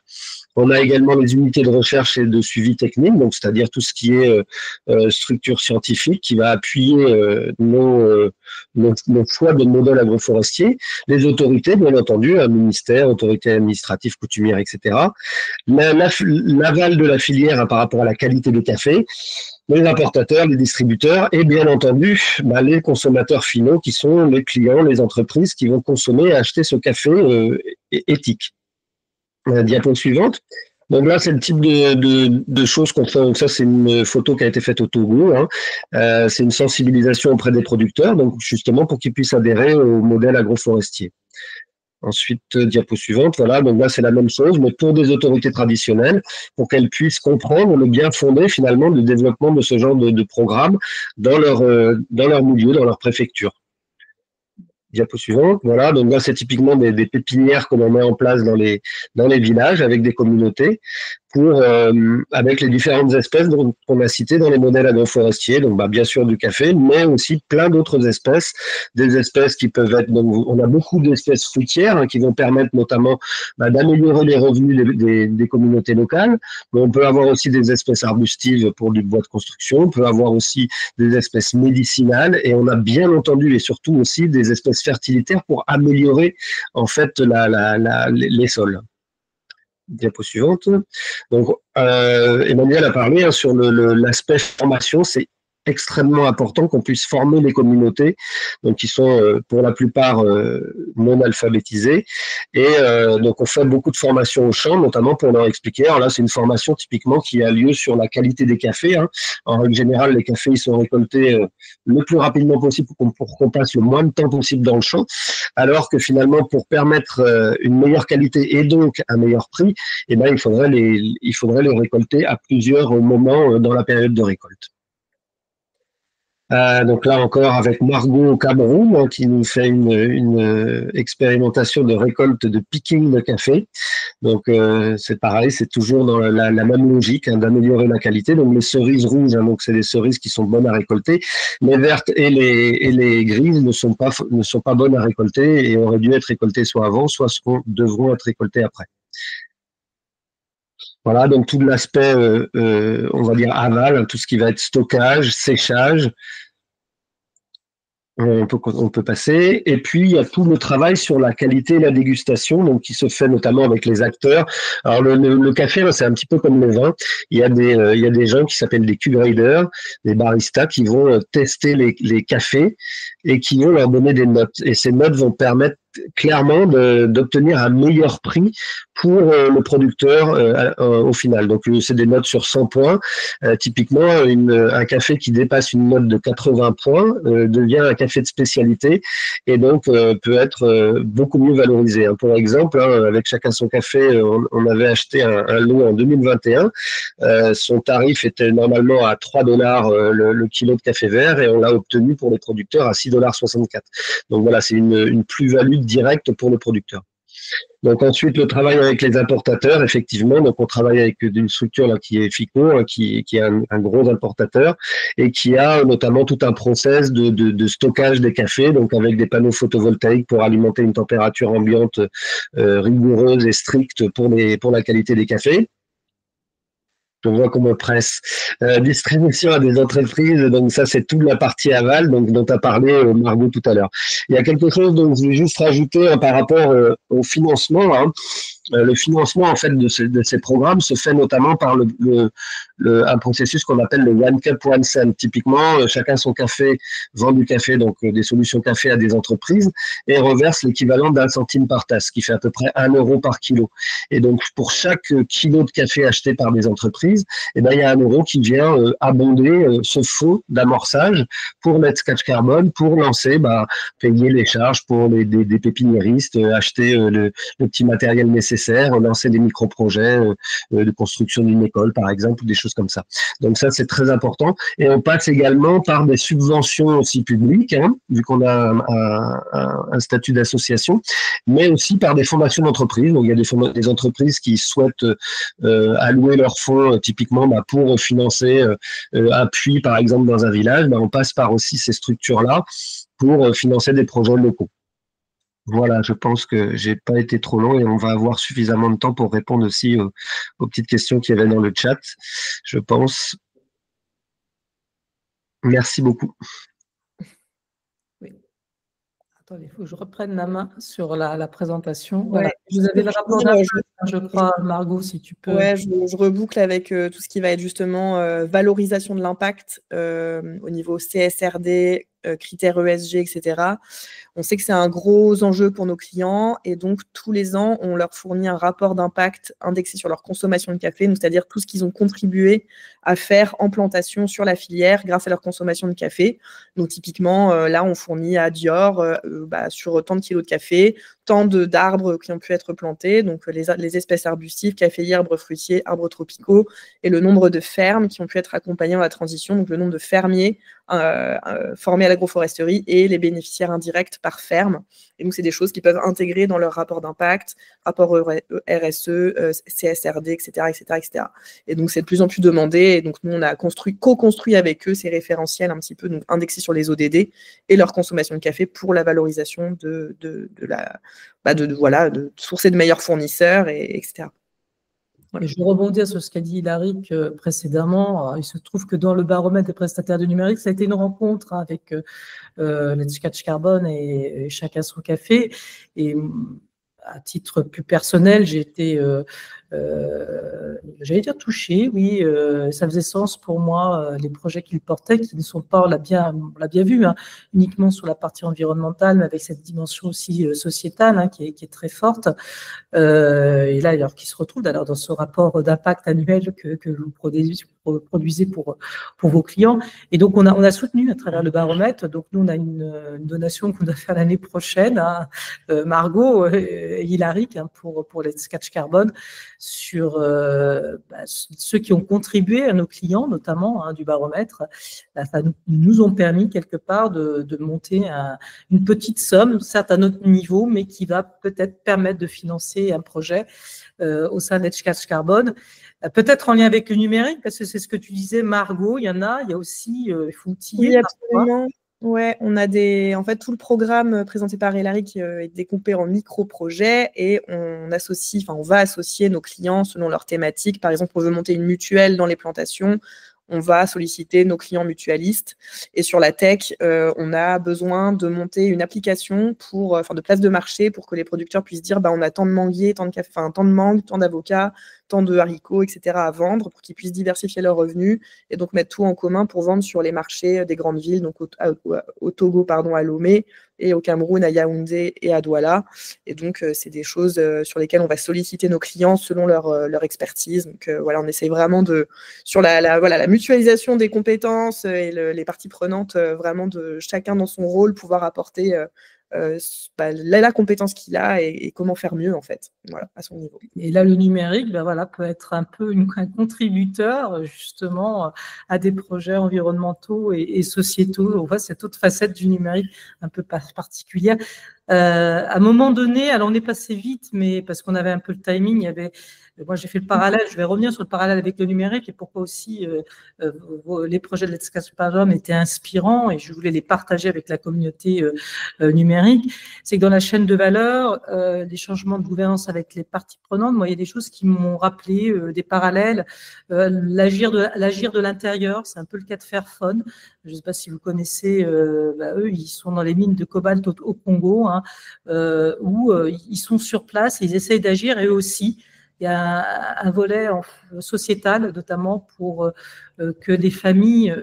On a également les unités de recherche et de suivi technique, donc c'est-à-dire tout ce qui est structure scientifique qui va appuyer nos choix de modèles agroforestiers, les autorités, bien entendu, un ministère, autorité administrative, coutumière, etc. L'aval de la filière par rapport à la qualité des cafés, les importateurs, les distributeurs et bien entendu les consommateurs finaux qui sont les clients, les entreprises qui vont consommer et acheter ce café éthique. Diapo suivante. Donc là, c'est le type de choses qu'on fait. Donc ça, c'est une photo qui a été faite au Togo. C'est une sensibilisation auprès des producteurs, donc justement pour qu'ils puissent adhérer au modèle agroforestier. Ensuite, diapo suivante, voilà, donc là c'est la même chose, mais pour des autorités traditionnelles, pour qu'elles puissent comprendre le bien fondé finalement du développement de ce genre de programme dans leur milieu, dans leur préfecture. Diapo suivante, voilà, donc là c'est typiquement des pépinières que l'on met en place dans les villages avec des communautés avec les différentes espèces qu'on a citées dans les modèles agroforestiers, donc bien sûr du café, mais aussi plein d'autres espèces, des espèces qui peuvent être, donc on a beaucoup d'espèces fruitières qui vont permettre notamment d'améliorer les revenus des communautés locales, mais on peut avoir aussi des espèces arbustives pour du bois de construction, on peut avoir aussi des espèces médicinales, et on a bien entendu et surtout aussi des espèces fertilitaires pour améliorer en fait les sols. Diapo suivante. Donc, Emmanuel a parlé sur l'aspect formation. C'est extrêmement important qu'on puisse former les communautés, donc qui sont pour la plupart non alphabétisées. Et donc, on fait beaucoup de formations au champ, notamment pour leur expliquer. Alors là, c'est une formation typiquement qui a lieu sur la qualité des cafés. En règle générale, les cafés ils sont récoltés le plus rapidement possible pour qu'on passe le moins de temps possible dans le champ, alors que finalement, pour permettre une meilleure qualité et donc un meilleur prix, il faudrait les récolter à plusieurs moments dans la période de récolte. Donc là encore avec Margot au Cameroun qui nous fait une expérimentation de récolte de picking de café. Donc c'est pareil, c'est toujours dans la même logique d'améliorer la qualité. Donc les cerises rouges, donc c'est des cerises qui sont bonnes à récolter. Les vertes et les grises ne sont pas bonnes à récolter et auraient dû être récoltées soit avant, soit devront être récoltées après. Voilà, donc tout l'aspect, on va dire aval, tout ce qui va être stockage, séchage, on peut passer. Et puis, il y a tout le travail sur la qualité et la dégustation, donc qui se fait notamment avec les acteurs. Alors, le café, c'est un petit peu comme le vin. Il y a des gens qui s'appellent des Q-graders, des baristas, qui vont tester les cafés et qui vont leur donner des notes. Et ces notes vont permettre clairement d'obtenir un meilleur prix pour le producteur au final. Donc, c'est des notes sur 100 points. Typiquement, un café qui dépasse une note de 80 points devient un café de spécialité et donc peut être beaucoup mieux valorisé. Pour exemple, avec Chacun son café, on avait acheté un lot en 2021. Son tarif était normalement à 3 $ le kilo de café vert et on l'a obtenu pour les producteurs à 6,64 $. Donc voilà, c'est une plus-value directe pour le producteur. Donc ensuite, le travail avec les importateurs, effectivement, donc on travaille avec une structure là, qui est FICO, qui est un gros importateur et qui a notamment tout un process de stockage des cafés, donc avec des panneaux photovoltaïques pour alimenter une température ambiante rigoureuse et stricte pour la qualité des cafés. Je vois qu'on me presse. Distribution à des entreprises, donc ça c'est toute la partie aval dont a parlé Margot tout à l'heure. Il y a quelque chose dont je vais juste rajouter par rapport au financement. Hein. Le financement en fait de ces programmes se fait notamment par un processus qu'on appelle le One Cup One Cent. Typiquement, chacun son café vend du café, donc des solutions café à des entreprises et reverse l'équivalent d'1 centime par tasse, ce qui fait à peu près 1 euro par kilo. Et donc pour chaque kilo de café acheté par des entreprises, eh ben, il y a 1 euro qui vient abonder ce fonds d'amorçage pour Let's Catch Carbone, pour lancer, payer les charges pour des pépiniéristes, acheter le petit matériel nécessaire, lancer des micro-projets de construction d'une école, par exemple, ou des choses comme ça. Donc ça, c'est très important. Et on passe également par des subventions aussi publiques, hein, vu qu'on a un statut d'association, mais aussi par des fondations d'entreprises. Donc il y a des entreprises qui souhaitent allouer leurs fonds, typiquement pour financer un puits, par exemple, dans un village. On passe par aussi ces structures-là pour financer des projets locaux. Voilà, je pense que j'ai pas été trop long et on va avoir suffisamment de temps pour répondre aussi aux petites questions qu'il y avait dans le chat, je pense. Merci beaucoup. Oui. Attendez, il faut que je reprenne la main sur la présentation. Ouais. Voilà. Vous avez le rapport d'impact, je crois, Margot, si tu peux. Ouais, je reboucle avec tout ce qui va être justement valorisation de l'impact au niveau CSRD, critères ESG, etc. On sait que c'est un gros enjeu pour nos clients et donc tous les ans, on leur fournit un rapport d'impact indexé sur leur consommation de café, c'est-à-dire tout ce qu'ils ont contribué à faire en plantation sur la filière grâce à leur consommation de café. Donc typiquement, là, on fournit à Dior sur tant de kilos de café, tant d'arbres qui ont pu être plantés, donc les espèces arbustives, caféiers, arbres fruitiers, arbres tropicaux, et le nombre de fermes qui ont pu être accompagnées dans la transition, donc le nombre de fermiers formés à l'agroforesterie et les bénéficiaires indirects par ferme. Et donc, c'est des choses qui peuvent intégrer dans leur rapport d'impact, rapport RSE, CSRD, etc., etc., etc. Et donc, c'est de plus en plus demandé. Et donc, nous, on a co-construit avec eux ces référentiels un petit peu donc, indexés sur les ODD et leur consommation de café pour la valorisation de sourcer de meilleurs fournisseurs, etc. Et je rebondis sur ce qu'a dit Hilary précédemment. Il se trouve que dans le baromètre des prestataires du numérique, ça a été une rencontre avec Let's Catch Carbone et Chacun son café. Et à titre plus personnel, j'ai été, j'allais dire touchée, oui, ça faisait sens pour moi, les projets qu'ils portaient, qui ne sont pas, on l'a bien vu, hein, uniquement sur la partie environnementale, mais avec cette dimension aussi sociétale, hein, qui est très forte. Et là, alors, qui se retrouve d'ailleurs dans ce rapport d'impact annuel que vous produisez pour vos clients. Et donc, on a soutenu à travers le baromètre. Donc, nous, on a une donation qu'on doit faire l'année prochaine, hein, Margot et Hilary, hein, pour Let's Catch Carbone, sur ceux qui ont contribué à nos clients, notamment hein, du baromètre. Nous ont permis quelque part de monter une petite somme, certes à notre niveau, mais qui va peut-être permettre de financer un projet au sein de Let's Catch Carbone. Peut-être en lien avec le numérique, parce que c'est ce que tu disais, Margot, il y a aussi, il faut outiller. Oui, absolument. Ouais, on a en fait, tout le programme présenté par Hilary qui est découpé en micro-projets et on va associer nos clients selon leur thématique. Par exemple, on veut monter une mutuelle dans les plantations, on va solliciter nos clients mutualistes. Et sur la tech, on a besoin de monter une application de place de marché pour que les producteurs puissent dire on a tant de manguiers, tant de café, tant de mangues, tant d'avocats, tant de haricots, etc. à vendre pour qu'ils puissent diversifier leurs revenus et donc mettre tout en commun pour vendre sur les marchés des grandes villes, donc au Togo, à Lomé, et au Cameroun, à Yaoundé et à Douala. Et donc, c'est des choses sur lesquelles on va solliciter nos clients selon leur expertise. Donc, voilà, on essaye vraiment sur la mutualisation des compétences et les parties prenantes, vraiment de chacun dans son rôle, pouvoir apporter la compétence qu'il a et comment faire mieux, en fait, voilà, à son niveau. Et là, le numérique, peut être un peu un contributeur, justement, à des projets environnementaux et sociétaux. On voit cette autre facette du numérique un peu particulière. À un moment donné, alors on est passé vite, mais parce qu'on avait un peu le timing, moi j'ai fait le parallèle, je vais revenir sur le parallèle avec le numérique et pourquoi aussi les projets de Let's Catch Carbone étaient inspirants et je voulais les partager avec la communauté numérique. numérique, c'est que dans la chaîne de valeur, les changements de gouvernance avec les parties prenantes, moi, il y a des choses qui m'ont rappelé des parallèles. L'agir de l'intérieur, c'est un peu le cas de Fairphone. Je ne sais pas si vous connaissez, eux, ils sont dans les mines de cobalt au Congo, hein, où ils sont sur place et ils essayent d'agir, et eux aussi. Il y a un volet sociétal, notamment pour que les familles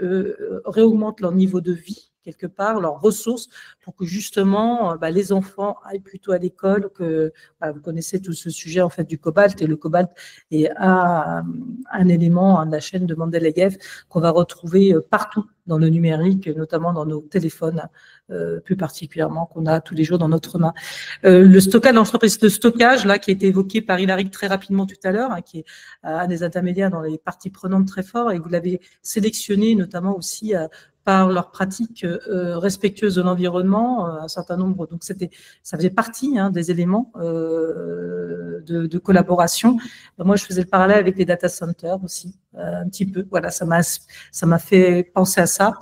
réaugmentent leur niveau de vie, quelque part, leurs ressources, pour que justement les enfants aillent plutôt à l'école. Vous connaissez tout ce sujet en fait du cobalt, et le cobalt est un élément de la chaîne de Mendeleïev qu'on va retrouver partout dans le numérique, notamment dans nos téléphones, plus particulièrement, qu'on a tous les jours dans notre main. Le stockage, l'entreprise de stockage, là, qui a été évoqué par Hilary très rapidement tout à l'heure, hein, qui est un des intermédiaires dans les parties prenantes très fort, et vous l'avez sélectionné notamment aussi par leurs pratiques respectueuses de l'environnement, un certain nombre. Donc ça faisait partie des éléments de collaboration. Moi, je faisais le parallèle avec les data centers aussi, un petit peu. Voilà, ça m'a fait penser à ça.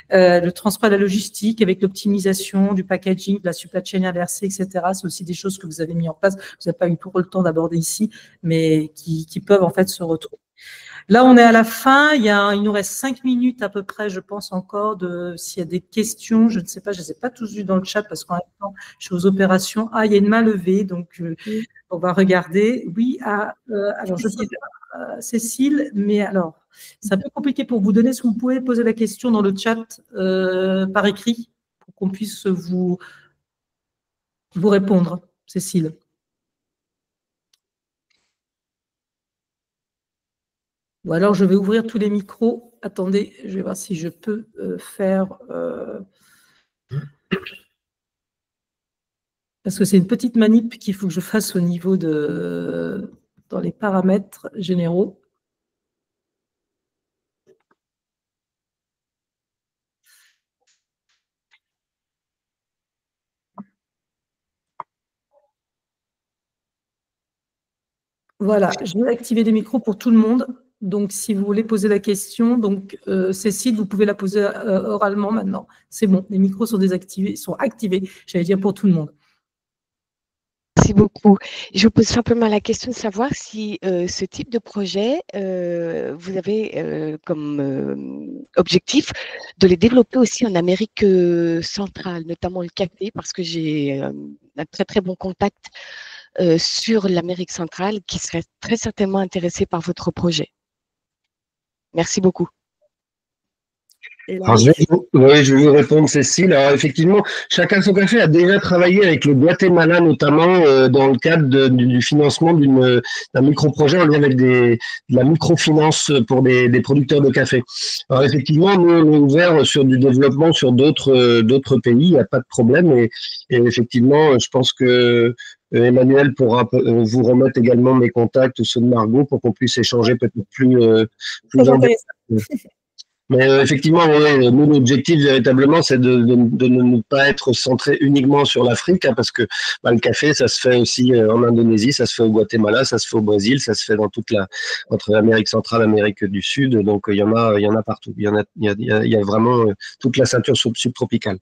Le transport et la logistique avec l'optimisation du packaging, de la supply chain inversée, etc. C'est aussi des choses que vous avez mis en place. Vous n'avez pas eu tout le temps d'aborder ici, mais qui peuvent en fait se retrouver. Là, on est à la fin. Il nous reste 5 minutes à peu près, je pense encore, s'il y a des questions. Je ne sais pas, je ne les ai pas tous vues dans le chat parce qu'en même temps, je suis aux opérations. Il y a une main levée, donc on va regarder. Oui, alors je peux Cécile, mais alors, c'est un peu compliqué pour vous donner. Est-ce que vous pouvez poser la question dans le chat par écrit pour qu'on puisse vous répondre, Cécile? Ou alors, je vais ouvrir tous les micros. Attendez, je vais voir si je peux faire… Parce que c'est une petite manip qu'il faut que je fasse au niveau dans les paramètres généraux. Voilà, je vais activer les micros pour tout le monde. Donc, si vous voulez poser la question, donc Cécile, vous pouvez la poser oralement maintenant. C'est bon, les micros sont désactivés, sont activés, j'allais dire pour tout le monde. Merci beaucoup. Je vous pose simplement la question de savoir si ce type de projet, vous avez comme objectif de les développer aussi en Amérique centrale, notamment le café, parce que j'ai un très très bon contact sur l'Amérique centrale qui serait très certainement intéressé par votre projet. Merci beaucoup. Alors, je vais vous répondre, Cécile. Alors, effectivement, Chacun son café a déjà travaillé avec le Guatemala, notamment dans le cadre du financement d'un micro-projet en lien avec de la microfinance pour des producteurs de café. Alors, effectivement, nous, on est ouvert sur du développement sur d'autres pays, il n'y a pas de problème. Et effectivement, je pense que Emmanuel pourra vous remettre également mes contacts, ceux de Margot, pour qu'on puisse échanger peut-être plus en détail. Mais effectivement, nous, l'objectif véritablement, c'est de ne pas être centré uniquement sur l'Afrique, hein, parce que le café, ça se fait aussi en Indonésie, ça se fait au Guatemala, ça se fait au Brésil, ça se fait dans entre l'Amérique centrale, l'Amérique du Sud. Donc il y en a partout. Il y a vraiment toute la ceinture subtropicale.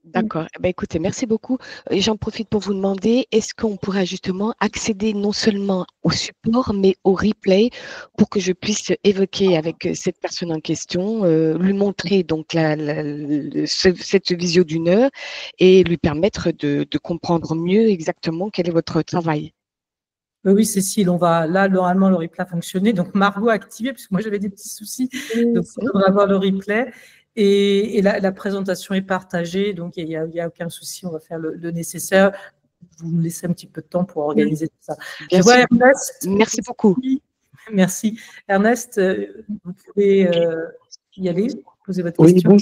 D'accord. Écoutez, merci beaucoup. Et j'en profite pour vous demander, est-ce qu'on pourra justement accéder non seulement au support, mais au replay pour que je puisse évoquer avec cette personne en question, lui montrer donc cette visio d'une heure et lui permettre de comprendre mieux exactement quel est votre travail. Oui, Cécile, là, normalement, le replay a fonctionné. Donc, Margot a activé, puisque moi, j'avais des petits soucis. Donc, on devrait avoir le replay. Et la présentation est partagée, donc il n'y a aucun souci, on va faire le nécessaire. Vous nous laissez un petit peu de temps pour organiser tout ça. Je vois Ernest. Merci beaucoup. Merci. Ernest, vous pouvez y aller, poser votre question. Oui,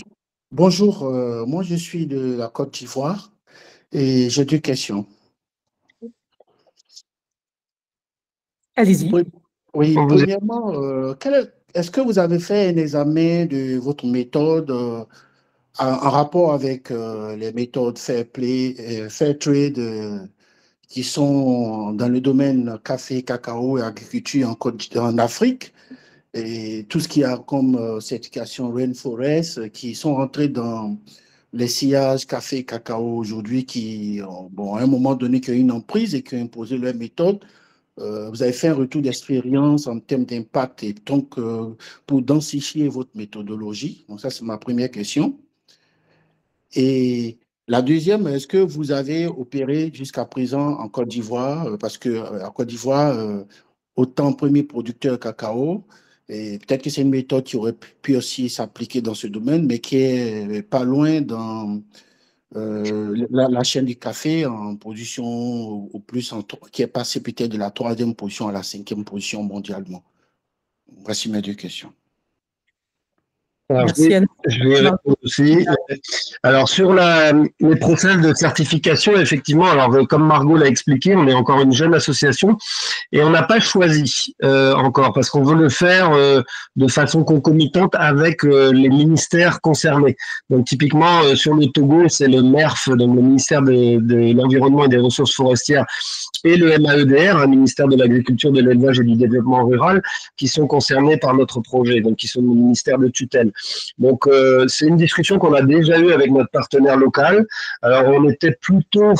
bonjour. Moi, je suis de la Côte d'Ivoire et j'ai 2 questions. Allez-y. Oui, premièrement, est-ce que vous avez fait un examen de votre méthode en rapport avec les méthodes Fair Trade qui sont dans le domaine café, cacao et agriculture en Afrique, et tout ce qui a comme certification Rainforest qui sont rentrés dans les sillages café et cacao aujourd'hui qui, bon, à un moment donné, qui ont une emprise et qui ont imposé leur méthode. Vous avez fait un retour d'expérience en termes d'impact et donc pour densifier votre méthodologie. Donc ça, c'est ma première question. Et la deuxième, est-ce que vous avez opéré jusqu'à présent en Côte d'Ivoire? Parce que en Côte d'Ivoire, autant premier producteur cacao, et peut-être que c'est une méthode qui aurait pu aussi s'appliquer dans ce domaine, mais qui est pas loin dans la chaîne du café en position au plus, qui est passée peut-être de la 3e position à la 5e position mondialement. Voici mes 2 questions. Alors, Merci, Anne. je vais répondre aussi. Alors, sur les process de certification, effectivement, alors comme Margot l'a expliqué, on est encore une jeune association et on n'a pas choisi encore parce qu'on veut le faire de façon concomitante avec les ministères concernés. Donc, typiquement, sur le Togo, c'est le MERF, donc le ministère de l'Environnement et des Ressources forestières, et le MAEDR, un ministère de l'Agriculture, de l'Élevage et du Développement rural, qui sont concernés par notre projet, donc qui sont le ministère de tutelle. Donc, c'est une discussion qu'on a déjà eue avec notre partenaire local. Alors, on était plutôt,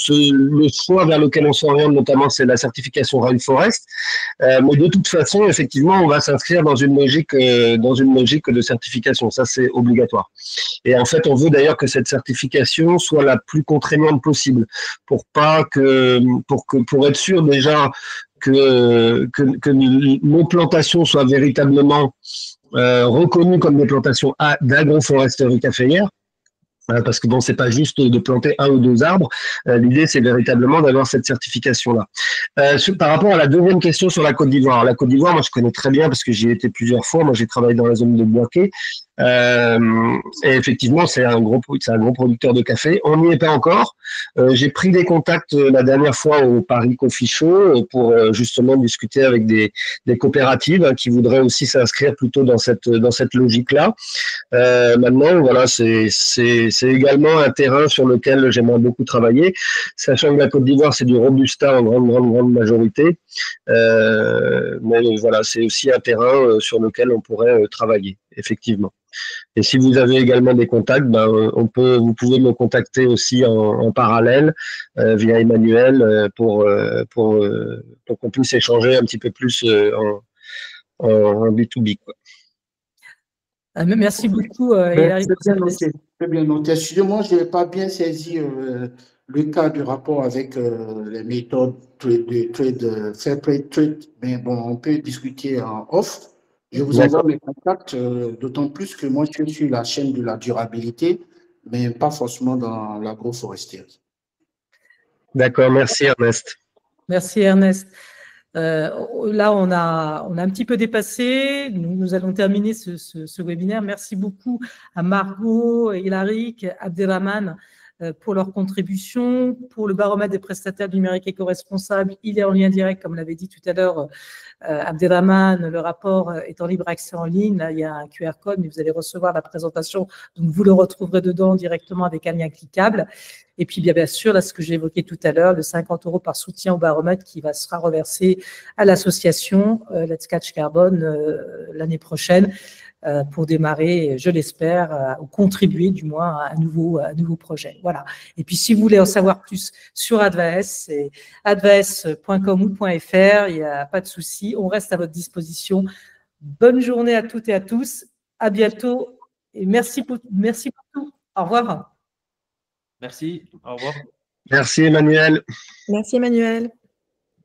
le choix vers lequel on s'oriente notamment, c'est la certification Rainforest. Mais de toute façon, effectivement, on va s'inscrire dans une logique de certification. Ça, c'est obligatoire. Et en fait, on veut d'ailleurs que cette certification soit la plus contraignante possible pour être sûr déjà que nos plantations soient véritablement reconnues comme des plantations d'agroforesterie caféière. Parce que bon, c'est pas juste de planter 1 ou 2 arbres. L'idée, c'est véritablement d'avoir cette certification-là. Par rapport à la deuxième question sur la Côte d'Ivoire. La Côte d'Ivoire, moi, je connais très bien parce que j'y ai été plusieurs fois. Moi, j'ai travaillé dans la zone de Bouaké. Et effectivement, c'est un gros producteur de café. On n'y est pas encore. J'ai pris des contacts la dernière fois au Paris Coffee Show pour justement discuter avec des coopératives qui voudraient aussi s'inscrire plutôt dans cette logique-là. Maintenant, voilà, c'est également un terrain sur lequel j'aimerais beaucoup travailler, sachant que la Côte d'Ivoire, c'est du Robusta en grande majorité. Mais voilà, c'est aussi un terrain sur lequel on pourrait travailler, effectivement. Et si vous avez également des contacts, vous pouvez me contacter aussi en parallèle via Emmanuel pour qu'on puisse échanger un petit peu plus en B2B, quoi. Merci beaucoup, Hilary. Très bien noté. Excusez-moi, je n'ai pas bien saisi le cas du rapport avec les méthodes de trade, fair trade, mais bon, on peut discuter en off. Je vous envoie mes contacts, d'autant plus que moi, je suis sur la chaîne de la durabilité, mais pas forcément dans l'agroforesterie. D'accord, merci Ernest. Merci Ernest. Là, on a un petit peu dépassé. Nous allons terminer ce webinaire. Merci beaucoup à Margot, Hilary, Abderrahmane pour leur contribution. Pour le baromètre des prestataires numériques éco-responsables, il est en lien direct, comme l'avait dit tout à l'heure Abderrahmane. Le rapport est en libre accès en ligne. Là, il y a un QR code, mais vous allez recevoir la présentation. Donc, vous le retrouverez dedans directement avec un lien cliquable. Et puis, bien sûr, là, ce que j'ai évoqué tout à l'heure, le 50 € par soutien au baromètre qui sera reversé à l'association Let's Catch Carbone l'année prochaine pour démarrer, je l'espère, ou contribuer du moins à un nouveau projet. Voilà. Et puis, si vous voulez en savoir plus sur Advaes, c'est advaes.com ou .fr, il n'y a pas de souci. On reste à votre disposition. Bonne journée à toutes et à tous. À bientôt. Et merci pour tout. Au revoir. Merci, au revoir. Merci Emmanuel. Merci Emmanuel.